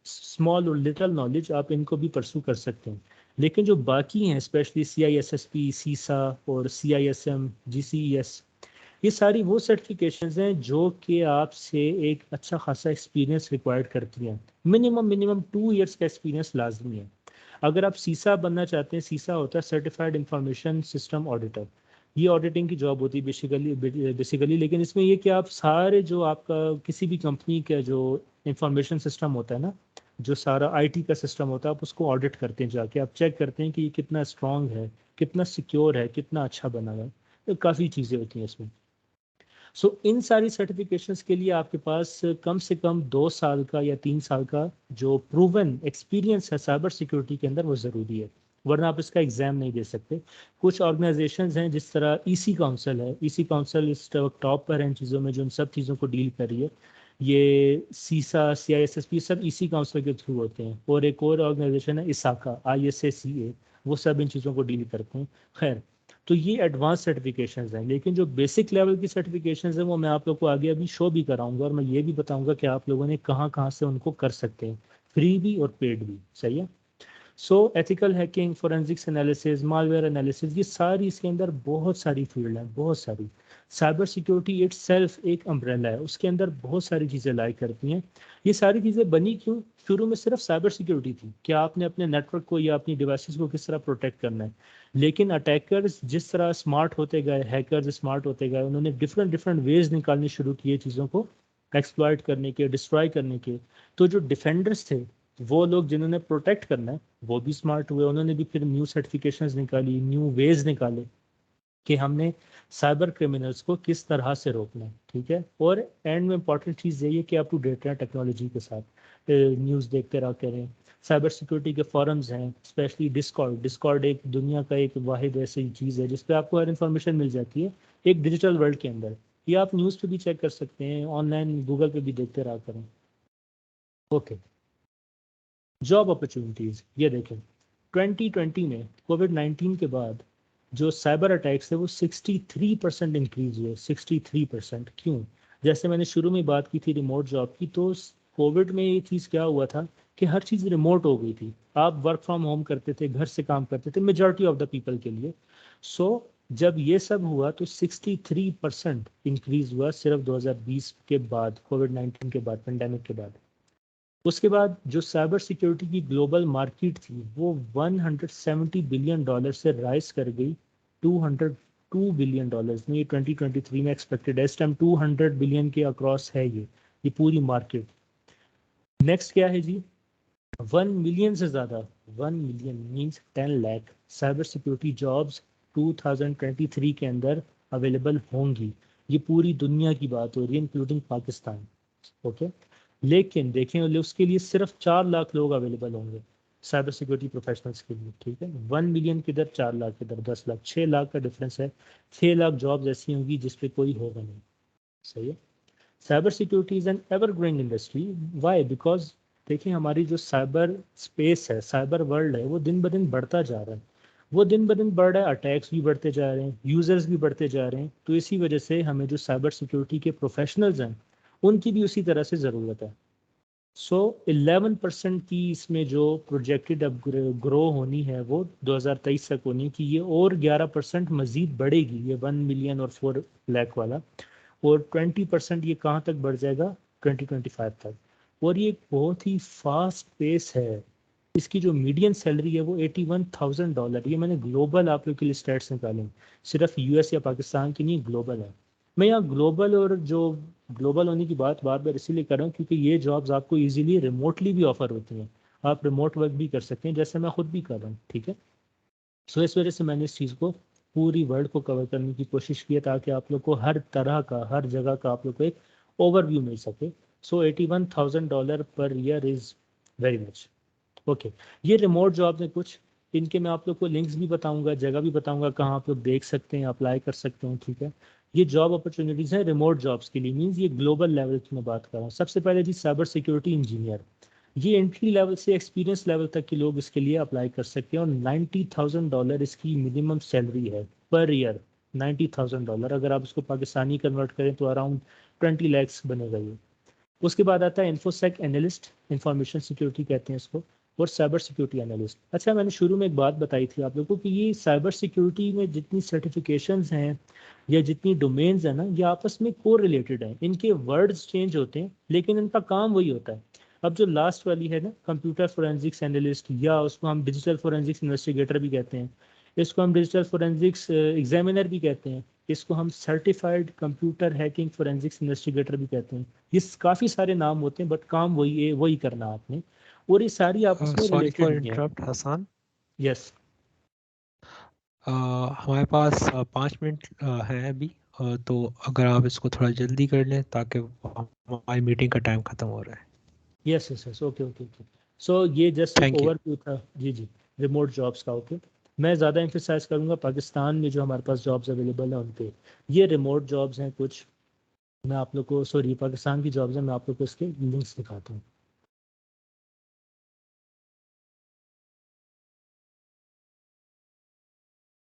स्मॉल और लिटल नॉलेज आप इनको भी परसू कर सकते हैं। लेकिन जो बाकी हैं, स्पेशली CISSP, सीसा और CISM, GCES, ये सारी वो सर्टिफिकेशंस हैं जो कि आपसे एक अच्छा खासा एक्सपीरियंस रिक्वायर्ड करती हैं। मिनिमम 2 इयर्स का एक्सपीरियंस लाजमी है। अगर आप सीसा बनना चाहते हैं, सीसा होता है सर्टिफाइड इंफॉर्मेशन सिस्टम ऑडिटर। ये ऑडिटिंग की जॉब होती है बेसिकली, लेकिन इसमें ये कि आप सारे जो आपका किसी भी कंपनी का जो इंफॉर्मेशन सिस्टम होता है ना, जो सारा आईटी का सिस्टम होता है, आप उसको ऑडिट करते हैं, जाके आप चेक करते हैं कि ये कितना स्ट्रांग है, कितना सिक्योर है, कितना अच्छा बना हुआ है। तो काफ़ी चीज़ें होती हैं इसमें। सो इन सारी सर्टिफिकेशंस के लिए आपके पास कम से कम 2 साल का या 3 साल का जो प्रूवन एक्सपीरियंस है साइबर सिक्योरिटी के अंदर वो ज़रूरी है, वरना आप इसका एग्ज़ाम नहीं दे सकते। कुछ ऑर्गेनाइजेशंस हैं जिस तरह ईसी काउंसिल है, ईसी काउंसिल इस टॉप पर है इन चीज़ों में, जो इन सब चीज़ों को डील कर रही है। ये सीसा, CISSP सब ईसी काउंसिल के थ्रू होते हैं। और एक और ऑर्गेनाइजेशन है इसाका, ISACA, वो सब इन चीज़ों को डील करते हैं। खैर, तो ये एडवांस सर्टिफिकेशंस हैं, लेकिन जो बेसिक लेवल की सर्टिफिकेशंस हैं वो मैं आप लोग को आगे अभी शो भी कराऊंगा, और मैं ये भी बताऊंगा कि आप लोगों ने कहाँ कहाँ से उनको कर सकते हैं, फ्री भी और पेड भी। सही है। So ethical hacking, forensics analysis, malware analysis, ये सारी इसके अंदर बहुत सारी फील्ड है, बहुत सारी। साइबर सिक्योरिटी इटसेल्फ एक अम्ब्रेला है, उसके अंदर बहुत सारी चीज़ें लाई करती हैं। ये सारी चीज़ें बनी क्यों? शुरू में सिर्फ साइबर सिक्योरिटी थी कि आपने अपने नेटवर्क को या अपनी डिवाइसेस को किस तरह प्रोटेक्ट करना है। लेकिन अटैकर्स जिस तरह स्मार्ट होते गए, हैकर्स स्मार्ट होते गए, उन्होंने डिफरेंट डिफरेंट वेज निकालने शुरू किए चीज़ों को एक्सप्लॉइट करने के, डिस्ट्रॉय करने के। तो जो डिफेंडर्स थे, वो लोग जिन्होंने प्रोटेक्ट करना है, वो भी स्मार्ट हुए, उन्होंने भी फिर न्यू सर्टिफिकेशंस निकाली, न्यू वेज निकाले कि हमने साइबर क्रिमिनल्स को किस तरह से रोकना है। ठीक है। और एंड में इंपॉर्टेंट चीज़ यही है कि आप टू डेट रहें टेक्नोलॉजी के साथ, न्यूज़ देखते रहा करें। साइबर सिक्योरिटी के फॉरम्स हैं, स्पेशली डिस्कॉर्ड। डिस्कॉर्ड एक दुनिया का एक वाहिद ऐसी चीज़ है जिस पे आपको हर इन्फॉर्मेशन मिल जाती है एक डिजिटल वर्ल्ड के अंदर। ये आप न्यूज़ पे भी चेक कर सकते हैं, ऑनलाइन गूगल पे भी देखते रहा करें। ओके, जॉब अपॉर्चुनिटीज़ ये देखें। 2020 में कोविड-19 के बाद जो साइबर अटैक्स थे वो 63% इंक्रीज हुए। 63%। क्यों? जैसे मैंने शुरू में बात की थी रिमोट जॉब की, तो कोविड में ये चीज़ क्या हुआ था कि हर चीज़ रिमोट हो गई थी। आप वर्क फ्रॉम होम करते थे, घर से काम करते थे, मेजॉरिटी ऑफ द पीपल के लिए। सो जब ये सब हुआ तो 63% इंक्रीज हुआ सिर्फ 2020 के बाद, कोविड-19 के बाद, पेंडेमिक के बाद। उसके बाद जो साइबर सिक्योरिटी की ग्लोबल मार्केट थी वो 170 बिलियन डॉलर से राइज कर गई 202 बिलियन डॉलर्स में। ये 2023 में एक्सपेक्टेड है। इस टाइम 200 बिलियन के अक्रॉस है ये पूरी मार्केट। नेक्स्ट क्या है जी? 1 मिलियन से ज़्यादा, 1 million means 10 lakh cyber security jobs 2023 के अंदर अवेलेबल होंगी। ये पूरी दुनिया की बात हो रही है, इंक्लूडिंग पाकिस्तान। ओके। लेकिन देखें, उसके लिए सिर्फ 4 लाख लोग अवेलेबल होंगे साइबर सिक्योरिटी प्रोफेशनल्स के लिए। ठीक है। 1 मिलियन किधर, 4 लाख किधर, 10 लाख, 6 लाख का डिफरेंस है। 6 लाख जॉब्स ऐसी होंगी जिसपे कोई होगा नहीं। सही है। Cyber security is an ever growing industry. Why? Because देखिए, हमारी जो साइबर स्पेस है, साइबर वर्ल्ड है, वो दिन ब दिन बढ़ता जा रहा है। वो दिन ब दिन बढ़ रहा है, अटैक्स भी बढ़ते जा रहे हैं, यूजर्स भी बढ़ते जा रहे हैं। तो इसी वजह से हमें जो साइबर सिक्योरिटी के प्रोफेशनल्स हैं उनकी भी उसी तरह से ज़रूरत है। सो 11% की इसमें जो प्रोजेक्टेड अब ग्रो होनी है वो 2023 तक होनी, कि ये और 11% मज़ीद बढ़ेगी, ये 1 मिलियन और 4 लाख वाला। और 20% ये कहाँ तक बढ़ जाएगा? 2025 तक। और ये एक बहुत ही फास्ट पेस है। इसकी जो मीडियन सैलरी है वो $81,000। ये मैंने ग्लोबल आप लोग के लिए स्टैट्स निकाले, सिर्फ यूएस या पाकिस्तान की नहीं, ग्लोबल है। मैं यहाँ ग्लोबल और जो ग्लोबल होने की बात बार बार इसीलिए कर रहा हूँ क्योंकि ये जॉब्स आपको इजीली रिमोटली भी ऑफर होती हैं। आप रिमोट वर्क भी कर सकते हैं, जैसे मैं खुद भी कर रहा हूँ। ठीक है। सो इस वजह से मैंने इस चीज़ को, पूरी वर्ल्ड को कवर करने की कोशिश की है ताकि आप लोग को हर तरह का, हर जगह का आप लोग को एक ओवरव्यू मिल सके। सो $81,000 per year is very much. Okay. ये रिमोट जॉब्स हैं कुछ, इनके मैं आप लोग को लिंक्स भी बताऊंगा, जगह भी बताऊंगा कहाँ आप लोग देख सकते हैं, अप्लाई कर सकते हैं। ठीक है। ये जॉब अपॉर्चुनिटीज़ हैं रिमोट जॉब्स के लिए, मीन्स ये ग्लोबल लेवल की मैं बात कर रहा हूँ। सबसे पहले जी साइबर सिक्योरिटी इंजीनियर, ये एंट्री लेवल से एक्सपीरियंस लेवल तक के लोग इसके लिए अप्लाई कर सकते हैं। और $90,000 इसकी मिनिमम सैलरी है पर ईयर। $90,000 अगर आप इसको पाकिस्तानी कन्वर्ट करें तो अराउंड 20 lakhs बनेगा ये। उसके बाद आता है इन्फोसेक एनालिस्ट, इंफॉर्मेशन सिक्योरिटी कहते हैं इसको। और साइबर सिक्योरिटी एनालिस्ट। अच्छा, मैंने शुरू में एक बात बताई थी आप लोगों को कि ये साइबर सिक्योरिटी में जितनी सर्टिफिकेशंस हैं या जितनी डोमेन्स हैं ना, ये आपस में को रिलेटेड हैं। इनके वर्ड्स चेंज होते हैं लेकिन इनका काम वही होता है। अब जो लास्ट वाली है ना, कंप्यूटर फोरेंसिक्स एनालिस्ट, या उसको हम डिजिटल फोरेंसिक्स इन्वेस्टिगेटर भी कहते हैं, इसको हम डिजिटल फोरेंसिक्स एग्जामिनर भी कहते हैं, इसको हम certified computer hacking forensics investigator भी कहते हैं। ये काफ़ी सारे नाम होते हैं बट काम वही है, वही करना आपने। और ये सारी आपस में सॉरी फॉर रिलेटेड भी हैं। इंटरप्ट हसन। यस। हमारे पास 5 मिनट है अभी। तो अगर आप इसको थोड़ा जल्दी कर लें ताकि हमारी मीटिंग का टाइम ख़त्म हो रहा है। Yes yes yes, okay okay okay. So ये जस्ट एक थैंक यू। ओवरव्यू था। जी जी। रिमोट जॉब्स का, ओके। मैं ज़्यादा एम्फेसाइज करूँगा पाकिस्तान में जो हमारे पास जॉब्स अवेलेबल हैं उन पे। ये रिमोट जॉब्स हैं कुछ। मैं आप लोग को, सॉरी, पाकिस्तान की जॉब्स हैं, मैं आप लोग को इसके लिंक्स दिखाता हूँ।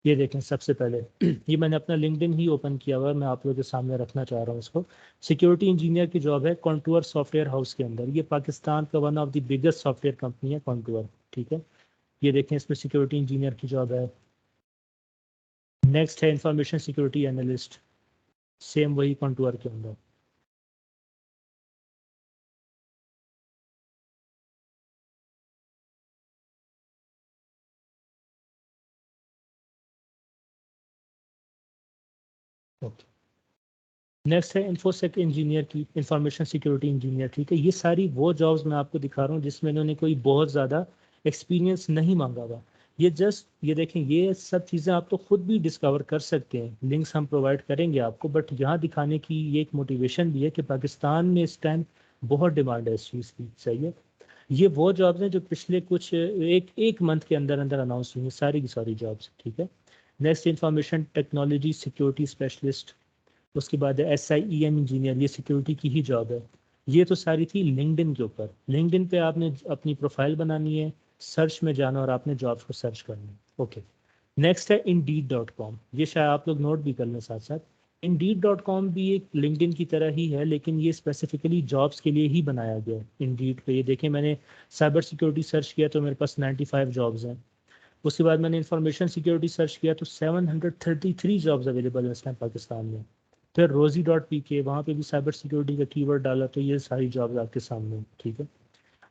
ये देखें सबसे पहले ये मैंने अपना लिंक्डइन ही ओपन किया हुआ है, मैं आप लोगों के सामने रखना चाह रहा हूँ इसको। सिक्योरिटी इंजीनियर की जॉब है कॉन्टूर सॉफ्टवेयर हाउस के अंदर। ये पाकिस्तान का one of the biggest software company है कॉन्टूर, ठीक है। ये देखें, इसमें सिक्योरिटी इंजीनियर की जॉब है। नेक्स्ट है इंफॉर्मेशन सिक्योरिटी एनालिस्ट, सेम वही कॉन्टूर के अंदर। ओके। नेक्स्ट है इन्फोसेक इंजीनियर की, इंफॉर्मेशन सिक्योरिटी इंजीनियर, ठीक है। ये सारी वो जॉब्स मैं आपको दिखा रहा हूँ जिसमें इन्होंने कोई बहुत ज़्यादा एक्सपीरियंस नहीं मांगा हुआ। ये जस्ट, ये देखें, ये सब चीज़ें आप तो खुद भी डिस्कवर कर सकते हैं, लिंक्स हम प्रोवाइड करेंगे आपको। बट यहाँ दिखाने की ये एक मोटिवेशन भी है कि पाकिस्तान में इस टाइम बहुत डिमांड है इस चीज़ की, सही है। ये वो जॉब्स हैं जो पिछले कुछ एक एक मंथ के अंदर अंदर अनाउंस हुई हैं, सारी की सारी जॉब्स, ठीक है। Next, information technology security specialist. उसके बाद SIEM इंजीनियर, ये सिक्योरिटी की ही जॉब है। ये तो सारी थी लिंक्डइन के ऊपर। लिंक्डइन पे आपने अपनी प्रोफाइल बनानी है, सर्च में जाना और आपने जॉब्स को सर्च करना है, ओके। नेक्स्ट है Indeed.com, ये शायद आप लोग नोट भी कर लें साथ साथ। Indeed.com भी एक लिंक्डइन की तरह ही है लेकिन ये स्पेसिफिकली जॉब्स के लिए ही बनाया गया है। इंडीड पे ये देखें, मैंने साइबर सिक्योरिटी सर्च किया तो मेरे पास 95 जॉब्स हैं। उसके बाद मैंने इंफॉर्मेशन सिक्योरिटी सर्च किया तो 733 जॉब्स अवेलेबल है इस टाइम पाकिस्तान में। फिर rosie.pk, वहाँ पे भी साइबर सिक्योरिटी का कीवर्ड डाला तो ये सारी जॉब्स आपके सामने हैं, ठीक है।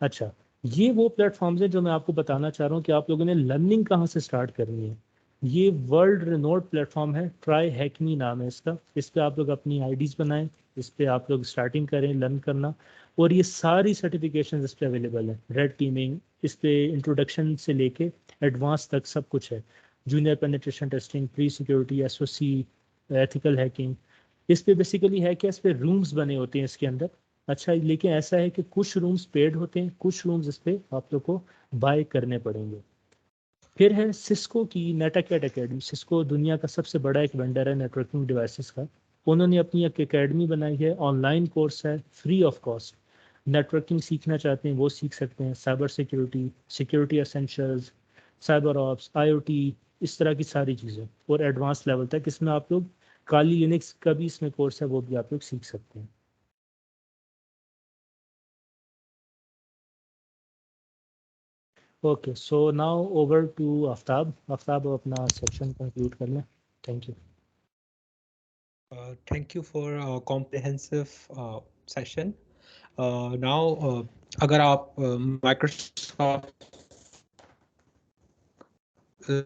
अच्छा, ये वो प्लेटफॉर्म्स हैं जो मैं आपको बताना चाह रहा हूँ कि आप लोगों ने लर्निंग कहाँ से स्टार्ट करनी है। ये वर्ल्ड रिनोड प्लेटफॉर्म है, ट्राई हैकमी नाम है इसका। इस पे आप लोग अपनी आईडीज बनाएं, इस पे आप लोग स्टार्टिंग करें लर्न करना। और ये सारी सर्टिफिकेशन इस पे अवेलेबल है, रेड टीमिंग, इस पे इंट्रोडक्शन से लेके एडवांस तक सब कुछ है। Junior penetration testing, pre security, SOC, ethical hacking. इस पे बेसिकली है क्या, इस पे रूम्स बने होते हैं इसके अंदर। अच्छा, लेकिन ऐसा है कि कुछ रूम्स पेड होते हैं, कुछ रूम्स इस पे आप लोग को बाय करने पड़ेंगे। फिर है सिस्को की नेटअकेड एकेडमी। सिस्को दुनिया का सबसे बड़ा एक वेंडर है नेटवर्किंग डिवाइसेस का। उन्होंने अपनी एक एकेडमी बनाई है, ऑनलाइन कोर्स है, फ्री ऑफ कॉस्ट। नेटवर्किंग सीखना चाहते हैं वो सीख सकते हैं, cyber security, security essentials, cyber ops, IoT, इस तरह की सारी चीज़ें और एडवांस लेवल तक इसमें आप लोग, काली लिनक्स का भी इसमें कोर्स है, वो भी आप लोग सीख सकते हैं। Okay, so now over to Aftab. Aftab अपना सेक्शन कंक्लूड कर लें। Thank you. Thank you for comprehensive session. Now अगर आप माइक्रोसॉफ्ट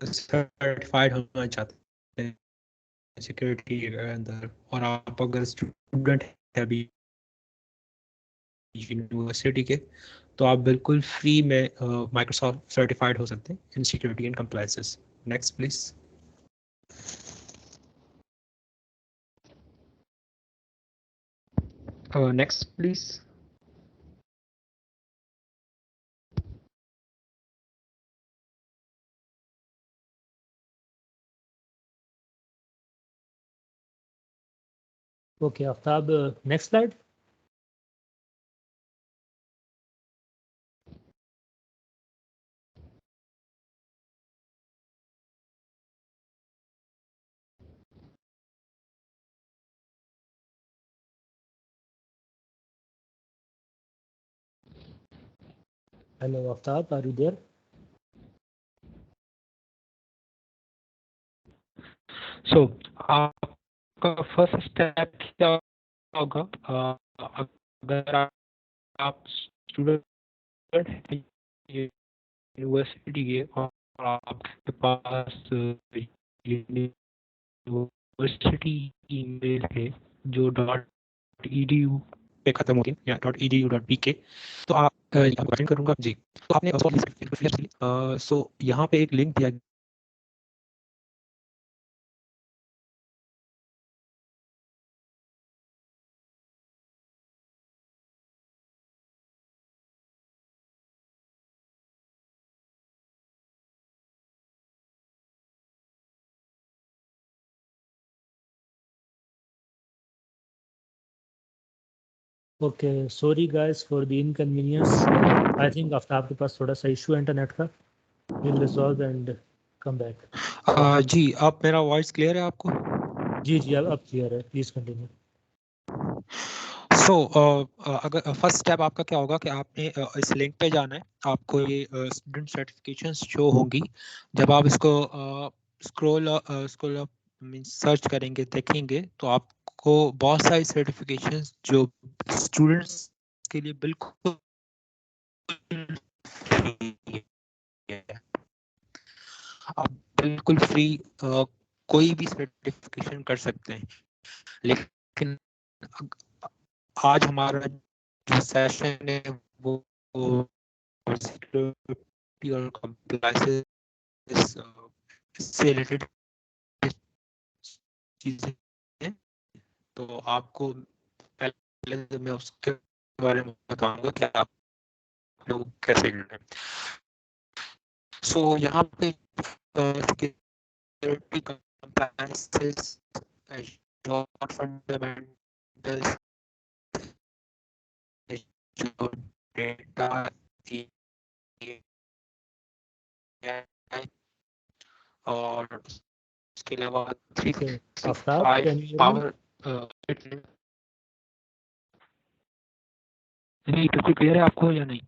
सर्टिफाइड होना चाहते हैं सिक्योरिटी के अंदर, और आप अगर स्टूडेंट है अभी यूनिवर्सिटी के, तो आप बिल्कुल फ्री में माइक्रोसॉफ्ट सर्टिफाइड हो सकते हैं in security and compliances. Next please. Next please. Okay Aftab, next slide. Hello Aftab, are you there? So आपका फर्स्ट स्टेप क्या होगा? अगर आप स्टूडेंट यूनिवर्सिटी के और आपके पास यूनिवर्सिटी ईमेल है जो .edu पे खत्म होती है या .edu.pk, तो आप क्वेश्चन करूंगा जी। तो आपने सो यहाँ पे एक लिंक दिया। Okay, sorry guys for the inconvenience. I think Aftab के पास थोड़ा सा इशू है इंटरनेट का। Will resolve and come back. जी, आप मेरा वॉइस क्लियर है आपको? जी जी, अब क्लियर है, प्लीज़ कंटिन्यू। सो अगर फर्स्ट स्टेप आपका क्या होगा कि आपने इस लिंक पे जाना है। आपको ये स्टूडेंट सर्टिफिकेशंस शो होंगी। जब आप इसको स्क्रॉल स्क्रॉल मीन सर्च करेंगे, देखेंगे, तो आपको बहुत सारी सर्टिफिकेशंस जो स्टूडेंट्स के लिए बिल्कुल फ्री है। आप बिल्कुल फ्री कोई भी सर्टिफिकेशन कर सकते हैं। लेकिन आज हमारा जो सेशन है वो सिक्योरिटी और कंप्लायंस से रिलेटेड चीजें हैं। तो आपको पहले तो मैं उसके बारे में बताऊंगा कि आप लोग कैसे करते हैं। सो यहाँ पे सिक्योरिटी कंप्लायंसेस, फंडामेंटल्स, जो डेटा और उसके अलावा okay Aftab, 365 can you hear me? Power नहीं, बिल्कुल क्लियर है आपको या नहीं?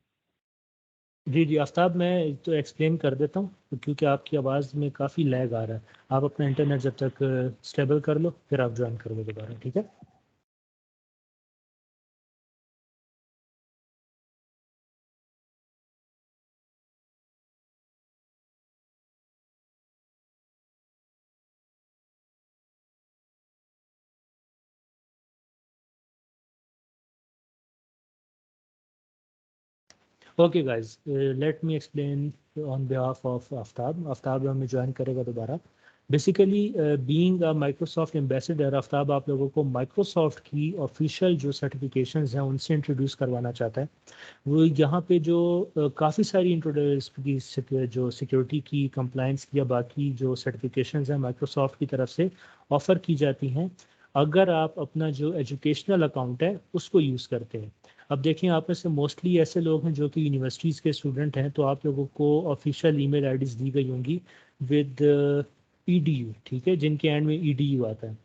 जी जी आफ्ताब, मैं तो एक्सप्लेन कर देता हूँ क्योंकि आपकी आवाज़ में काफ़ी लैग आ रहा है। आप अपना इंटरनेट जब तक स्टेबल कर लो फिर आप ज्वाइन कर लो दोबारा, ठीक है? Okay guys, let me explain on behalf of Aftab. Aftab हमें ज्वाइन करेगा दोबारा। Basically being a Microsoft ambassador, Aftab आप लोगों को माइक्रोसॉफ्ट की ऑफिशियल जो सर्टिफिकेशंस हैं उनसे इंट्रोड्यूस करवाना चाहता है। वो यहाँ पे जो काफ़ी सारी जो सिक्योरिटी की, कंप्लायंस की या बाकी जो सर्टिफिकेशंस हैं माइक्रोसॉफ्ट की तरफ से ऑफ़र की जाती हैं अगर आप अपना जो एजुकेशनल अकाउंट है उसको यूज़ करते हैं। अब देखिए, आप में से मोस्टली ऐसे लोग हैं जो कि यूनिवर्सिटीज़ के स्टूडेंट हैं, तो आप लोगों को ऑफिशियल ईमेल आईडीज़ दी गई होंगी विद ईडीयू, ठीक है, जिनके एंड में ईडीयू आता है।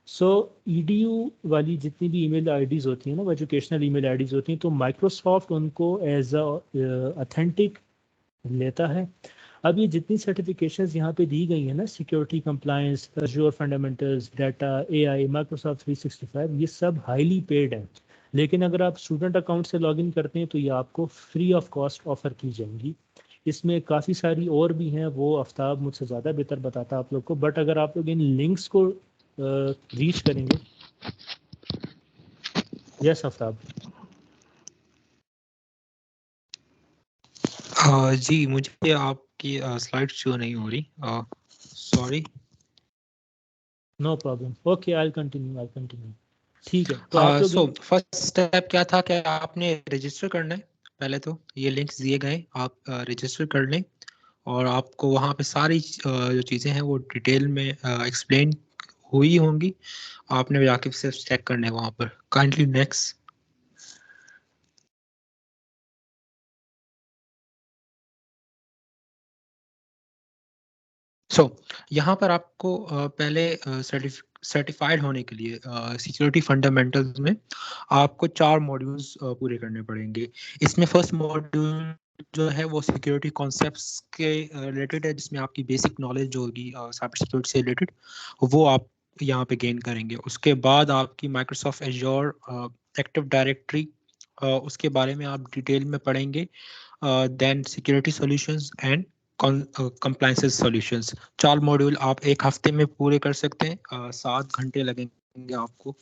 सो ईडीयू वाली जितनी भी ईमेल आईडीज़ होती हैं ना, वो एजुकेशनल ईमेल आईडीज़ होती हैं, तो माइक्रोसॉफ्ट उनको एज अथेंटिक लेता है। अब ये जितनी सर्टिफिकेशंस यहाँ पे दी गई हैं ना, security compliance, Azure fundamentals, data, AI, Microsoft 365, ये सब हाईली पेड हैं। लेकिन अगर आप स्टूडेंट अकाउंट से लॉगिन करते हैं तो ये आपको फ्री ऑफ कॉस्ट ऑफर की जाएंगी। इसमें काफ़ी सारी और भी हैं, वो आफ्ताब मुझसे ज़्यादा बेहतर बताता है आप लोग को, बट अगर आप लोग इन लिंक्स को रीच करेंगे। यस आफ्ताब। जी, मुझे आपकी स्लाइड शो नहीं हो रही, sorry. No problem, okay, I continue, ठीक है, तो आप लोग सो फर्स्ट स्टेप क्या था कि आपने रजिस्टर करना है। पहले तो ये लिंक्स दिए गए, आप रजिस्टर कर लें और आपको वहाँ पे सारी जो चीज़ें हैं वो डिटेल में एक्सप्लेन हुई होंगी। आपने जाके सिर्फ चेक करना है वहाँ पर। Kindly next. सो यहाँ पर आपको पहले सर्टिफाइड होने के लिए सिक्योरिटी फंडामेंटल्स में आपको 4 मॉड्यूल्स पूरे करने पड़ेंगे। इसमें फर्स्ट मॉड्यूल जो है वो सिक्योरिटी कॉन्सेप्ट्स के रिलेटेड है, जिसमें आपकी बेसिक नॉलेज जो होगी साइबर सिक्योरिटी से रिलेटेड, वो आप यहाँ पे गेन करेंगे। उसके बाद आपकी माइक्रोसॉफ्ट एज्योर एक्टिव डायरेक्टरी, उसके बारे में आप डिटेल में पढ़ेंगे। Then security solutions and compliances solutions. 4 module आप एक हफ्ते में पूरे कर सकते हैं। 7 घंटे लगेंगे आपको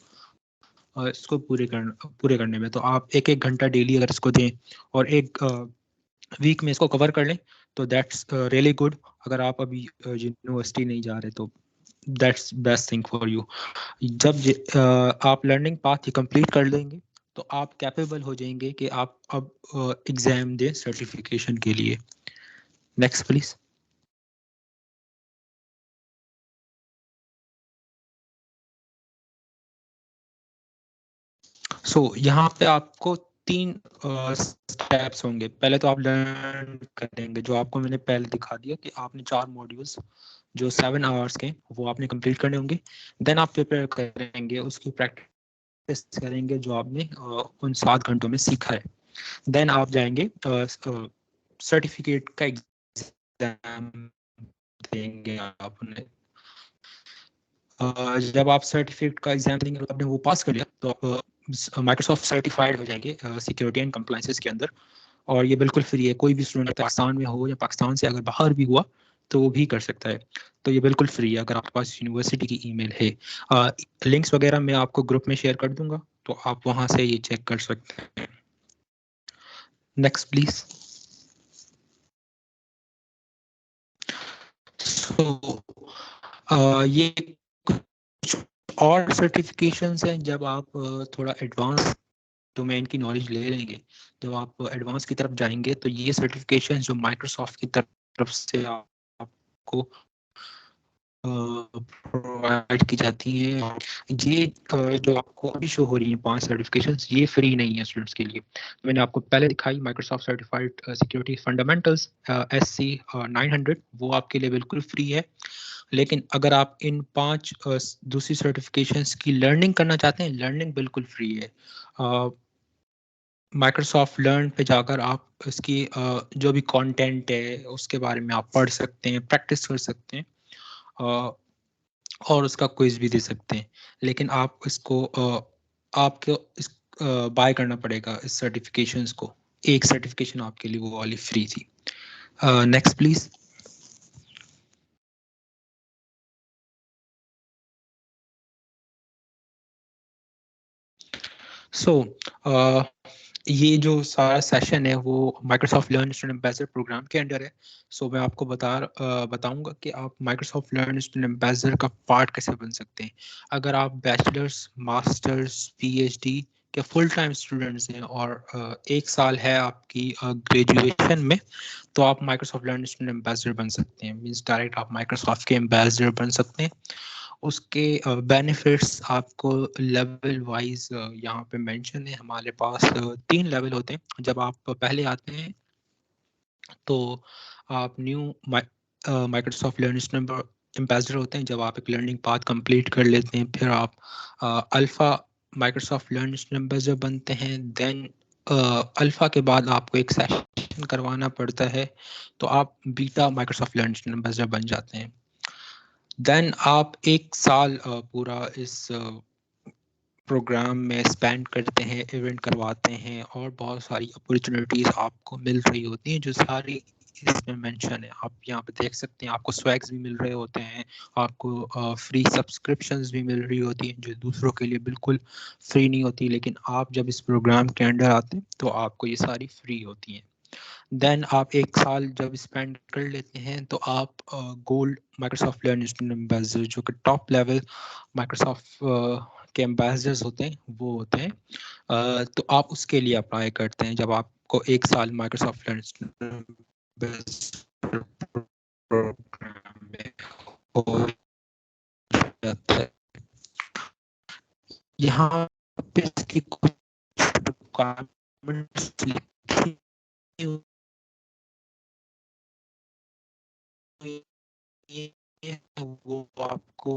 इसको पूरे करने में। तो आप एक एक घंटा डेली अगर इसको दें और एक वीक में इसको कवर कर लें तो दैट्स रियली गुड। अगर आप अभी यूनिवर्सिटी नहीं जा रहे तो that's best thing for you. जब आप लर्निंग पाथ कंप्लीट कर लेंगे तो आप कैपेबल हो जाएंगे कि आप अब एग्जाम दें सर्टिफिकेशन के लिए। Next please. सो यहाँ पे आपको 3 स्टेप्स होंगे। पहले तो आप लर्न करेंगे, जो आपको मैंने पहले दिखा दिया कि आपने 4 मॉड्यूल्स जो 7 आवर्स के वो आपने कंप्लीट करने होंगे। देन आप प्रिपेयर करेंगे, उसकी प्रैक्टिस करेंगे जो आपने उन 7 घंटों में सीखा है। देन आप जाएंगे सर्टिफिकेट का एग्जाम देंगे आपने। जब आप सर्टिफिकेट का एग्जाम देंगे आपने वो पास कर लिया तो आप माइक्रोसॉफ्ट सर्टिफाइड हो जाएंगे सिक्योरिटी एंड कंप्लायंसेस के अंदर। और ये बिल्कुल फ्री है, कोई भी स्टूडेंट पाकिस्तान में हो या पाकिस्तान से अगर बाहर भी हुआ तो वो भी कर सकता है। तो ये बिल्कुल फ्री है अगर आपके पास यूनिवर्सिटी की ईमेल है। लिंक्स वगैरह मैं आपको ग्रुप में शेयर कर दूंगा तो आप वहां से ये चेक कर सकते हैं। Next please. सो ये कुछ और सर्टिफिकेशंस हैं जब आप थोड़ा एडवांस डोमेन की नॉलेज ले लेंगे। जब आप एडवांस की तरफ जाएंगे तो ये सर्टिफिकेशन जो माइक्रोसॉफ्ट की तरफ से आपको प्रोवाइड की जाती है, ये जो आपको अभी शो हो रही है 5 सर्टिफिकेशंस, ये फ्री नहीं है स्टूडेंट्स के लिए। मैंने आपको पहले दिखाई Microsoft certified security fundamentals SC 900, वो आपके लिए बिल्कुल फ्री है। लेकिन अगर आप इन 5 दूसरी सर्टिफिकेशंस की लर्निंग करना चाहते हैं, लर्निंग बिल्कुल फ्री है। माइक्रोसॉफ्ट लर्न पे जाकर आप इसकी जो भी कंटेंट है उसके बारे में आप पढ़ सकते हैं, प्रैक्टिस कर सकते हैं और उसका क्विज भी दे सकते हैं। लेकिन आप इसको आपको इस बाय करना पड़ेगा इस सर्टिफिकेशंस को। एक सर्टिफिकेशन आपके लिए वो वाली फ्री थी। Next please. सो ये जो सारा सेशन है वो Microsoft learn student ambassador program के अंडर है। सो मैं आपको बताऊंगा कि आप माइक्रोसॉफ्ट लर्न स्टूडेंट एम्बेसडर का पार्ट कैसे बन सकते हैं। अगर आप बैचलर्स, मास्टर्स, PhD के फुल टाइम स्टूडेंट्स हैं और 1 साल है आपकी ग्रेजुएशन में, तो आप माइक्रोसॉफ्ट लर्न स्टूडेंट एम्बेसडर बन सकते हैं। मीन्स डायरेक्ट आप माइक्रोसॉफ्ट के एम्बेसडर बन सकते हैं। उसके बेनिफिट्स आपको लेवल वाइज यहाँ पे मेंशन है। हमारे पास 3 लेवल होते हैं। जब आप पहले आते हैं तो आप न्यू माइक्रोसॉफ्ट लर्निंग एम्बेसडर होते हैं। जब आप एक लर्निंग पाथ कंप्लीट कर लेते हैं फिर आप अल्फा माइक्रोसॉफ्ट लर्निंग एम्बेसडर बनते हैं। देन अल्फा के बाद आपको एक सेशन करवाना पड़ता है तो आप बीटा माइक्रोसॉफ्ट लर्निंग एम्बेसडर बन जाते हैं। देन आप 1 साल पूरा इस प्रोग्राम में स्पेंड करते हैं, इवेंट करवाते हैं और बहुत सारी अपॉर्चुनिटीज आपको मिल रही होती हैं जो सारी इसमें मेंशन है। आप यहाँ पे देख सकते हैं आपको स्वैग्स भी मिल रहे होते हैं, आपको फ्री सब्सक्रिप्शंस भी मिल रही होती हैं जो दूसरों के लिए बिल्कुल फ्री नहीं होती। लेकिन आप जब इस प्रोग्राम के अंडर आते हैं तो आपको ये सारी फ्री होती हैं। देन आप 1 साल जब स्पेंड कर लेते हैं तो आप gold Microsoft learn student ambassador, जो कि टॉप लेवल माइक्रोसॉफ्ट के एम्बेसडर्स होते हैं वो होते हैं। तो आप उसके लिए अप्लाई करते हैं जब आपको 1 साल Microsoft learn student ambassador program में हो जाता है। यहाँ पे इसकी कुछ रिक्वायरमेंट्स लिखी हुई है, वो आपको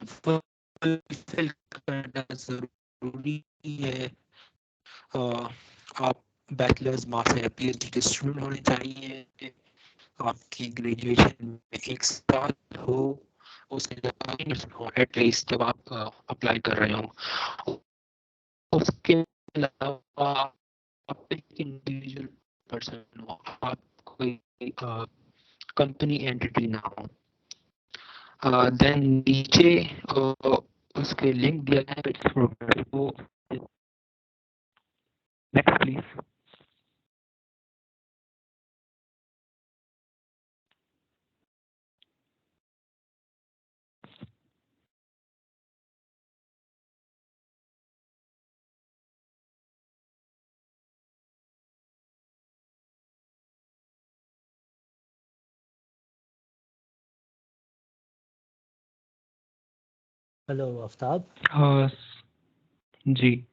फुलफिल करना जरूरी है। आप बैचलर्स मास्टर या पीएचडी के स्टूडेंट होने चाहिए, आपकी ग्रेजुएशन में 1 साल हो, उसके जब हो एटलीस्ट जब आप अप्लाई कर रहे हो। उसके अलावा आप एक इंडिविजुअल पर्सन हो, आप कोई कंपनी एंटिटी ना हो। देन नीचे उसके लिंक दिया गया है इस प्रोग्राम को। Next please. Hello Aftab ji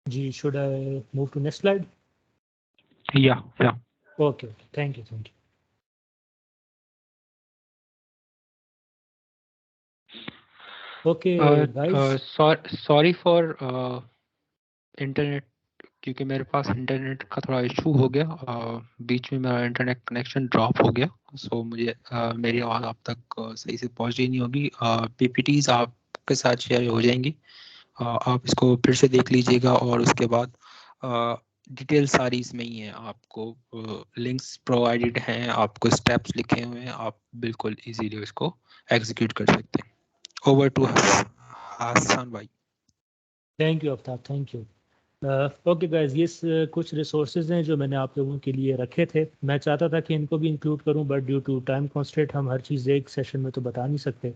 जी, should I move to next slide? या okay, thank you, thank you. Okay guys, sorry for internet, क्योंकि मेरे पास इंटरनेट का थोड़ा इशू हो गया, बीच में मेरा इंटरनेट कनेक्शन ड्रॉप हो गया। सो मुझे मेरी आवाज़ आप तक सही से पहुंच ही नहीं होगी। पीपीटीज आपके साथ शेयर हो जाएंगी, आप इसको फिर से देख लीजिएगा और उसके बाद डिटेल सारी इसमें ही है। आपको लिंक्स प्रोवाइडेड हैं, आपको स्टेप्स लिखे हुए हैं, आप बिल्कुल इजीली इसको एग्जीक्यूट कर सकते हैं। ओवर टू हसन भाई। Thank you Aftab, thank you. Okay guys, ये कुछ रिसोर्सेज हैं जो मैंने आप लोगों के लिए रखे थे। मैं चाहता था कि इनको भी इंक्लूड करूं, but due to time constant हम हर चीज़ एक सेशन में तो बता नहीं सकते।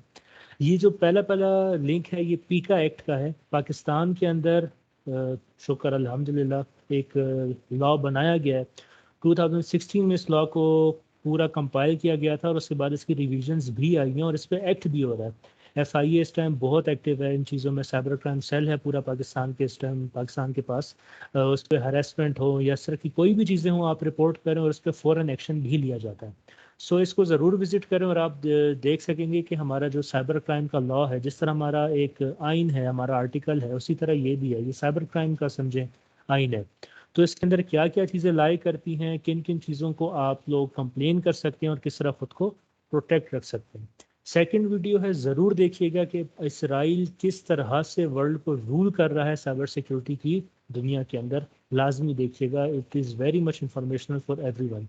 ये जो पहला पहला लिंक है, ये पीका एक्ट का है। पाकिस्तान के अंदर शुक्र अल्हम्दुलिल्लाह एक लॉ बनाया गया है। 2016 में इस लॉ को पूरा कंपाइल किया गया था और उसके बाद इसकी रिविजन्स भी आई हैं और इस पर एक्ट भी हो रहा है। FIA इस टाइम बहुत एक्टिव है इन चीज़ों में। साइबर क्राइम सेल है पूरा पाकिस्तान के इस टाइम पाकिस्तान के पास। उस पर हरेसमेंट हो या इस तरह की कोई भी चीज़ें हों, आप रिपोर्ट करें और उस पर फ़ौरन एक्शन भी लिया जाता है। सो इसको ज़रूर विज़िट करें और आप देख सकेंगे कि हमारा जो साइबर क्राइम का लॉ है, जिस तरह हमारा एक आइन है, हमारा आर्टिकल है, उसी तरह ये भी है। ये साइबर क्राइम का समझें आइन है। तो इसके अंदर क्या क्या चीज़ें लाई करती हैं, किन किन चीज़ों को आप लोग कंप्लेन कर सकते हैं और किस तरह खुद को प्रोटेक्ट रख सकते हैं। सेकंड वीडियो है, ज़रूर देखिएगा कि इसराइल किस तरह से वर्ल्ड को रूल कर रहा है साइबर सिक्योरिटी की दुनिया के अंदर। लाजमी देखिएगा, it is very much informational for everyone.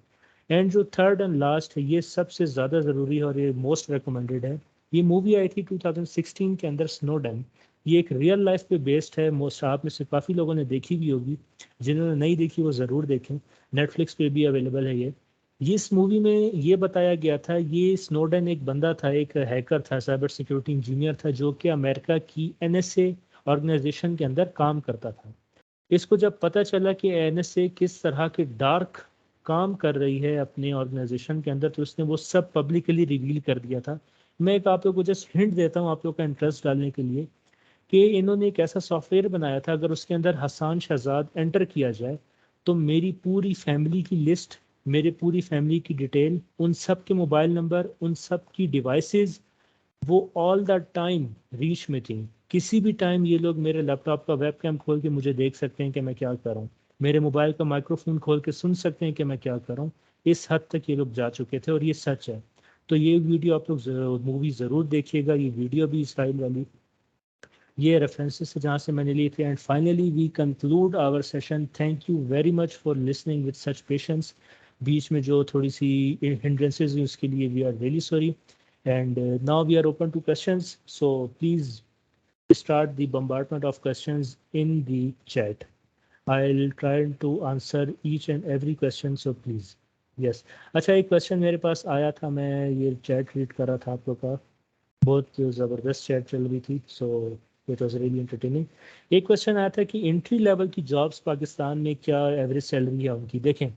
And जो थर्ड एंड लास्ट है, ये सबसे ज़्यादा ज़रूरी है और ये मोस्ट रिकमेंडेड है। ये मूवी आई थी 2016 के अंदर, स्नोडेन। ये एक रियल लाइफ पे बेस्ड है। मोस्ट आप में से काफ़ी लोगों ने देखी भी होगी, जिन्होंने नहीं देखी वो ज़रूर देखें। नेटफ्लिक्स पे भी अवेलेबल है ये इस मूवी में ये बताया गया था, ये स्नोडेन एक बंदा था, एक हैकर था, साइबर सिक्योरिटी इंजीनियर था, जो कि अमेरिका की NSA ऑर्गेनाइजेशन के अंदर काम करता था। इसको जब पता चला कि NSA किस तरह के डार्क काम कर रही है अपने ऑर्गेनाइजेशन के अंदर, तो उसने वो सब पब्लिकली रिवील कर दिया था। मैं एक आप लोग को जस्ट हिंट देता हूँ आप लोग का इंटरेस्ट डालने के लिए, कि इन्होंने एक ऐसा सॉफ्टवेयर बनाया था, अगर उसके अंदर हसन शहजाद एंटर किया जाए तो मेरी पूरी फैमिली की लिस्ट, मेरे पूरी फैमिली की डिटेल, उन सब के मोबाइल नंबर, उन सब की डिवाइसेस, वो ऑल द टाइम रीच में थी। किसी भी टाइम ये लोग मेरे लैपटॉप का वेबकैम खोल के मुझे देख सकते हैं कि मैं क्या कर रहा हूँ, मेरे मोबाइल का माइक्रोफोन खोल के सुन सकते हैं कि मैं क्या कर रहा हूँ। इस हद तक ये लोग जा चुके थे और ये सच है। तो ये वीडियो आप लोग मूवी ज़रूर देखिएगा, ये वीडियो भी इसराइल वाली, ये रेफरेंसेस से जहाँ से मैंने लिए थे। And finally we conclude our session. Thank you very much for listening with such patience. बीच में जो थोड़ी सी हिंड्रेंसेस हुई उसके लिए we are really sorry. And now we are open to questions, so please start the bombardment of questions in the chat. I'll try to answer each and every question, so please. Yes. अच्छा, एक क्वेश्चन मेरे पास आया था, मैं ये चैट रीड कर रहा था आप लोग का। बहुत ज़बरदस्त चैट चल रही थी, so it was really entertaining. एक क्वेश्चन आया था कि एंट्री लेवल की जॉब्स पाकिस्तान में क्या एवरेज सैलरी है उनकी। देखें,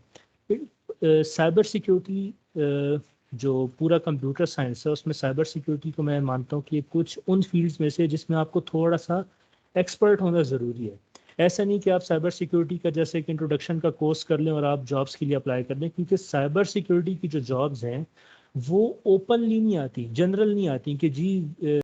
साइबर सिक्योरिटी जो पूरा कंप्यूटर साइंस है, उसमें साइबर सिक्योरिटी को मैं मानता हूँ कि कुछ उन फील्ड्स में से जिसमें आपको थोड़ा सा एक्सपर्ट होना ज़रूरी है। ऐसा नहीं कि आप साइबर सिक्योरिटी का जैसे एक इंट्रोडक्शन का कोर्स कर लें और आप जॉब्स के लिए अप्लाई कर लें, क्योंकि साइबर सिक्योरिटी की जो जॉब्स हैं वो ओपनली नहीं आती, जनरल नहीं आती कि जी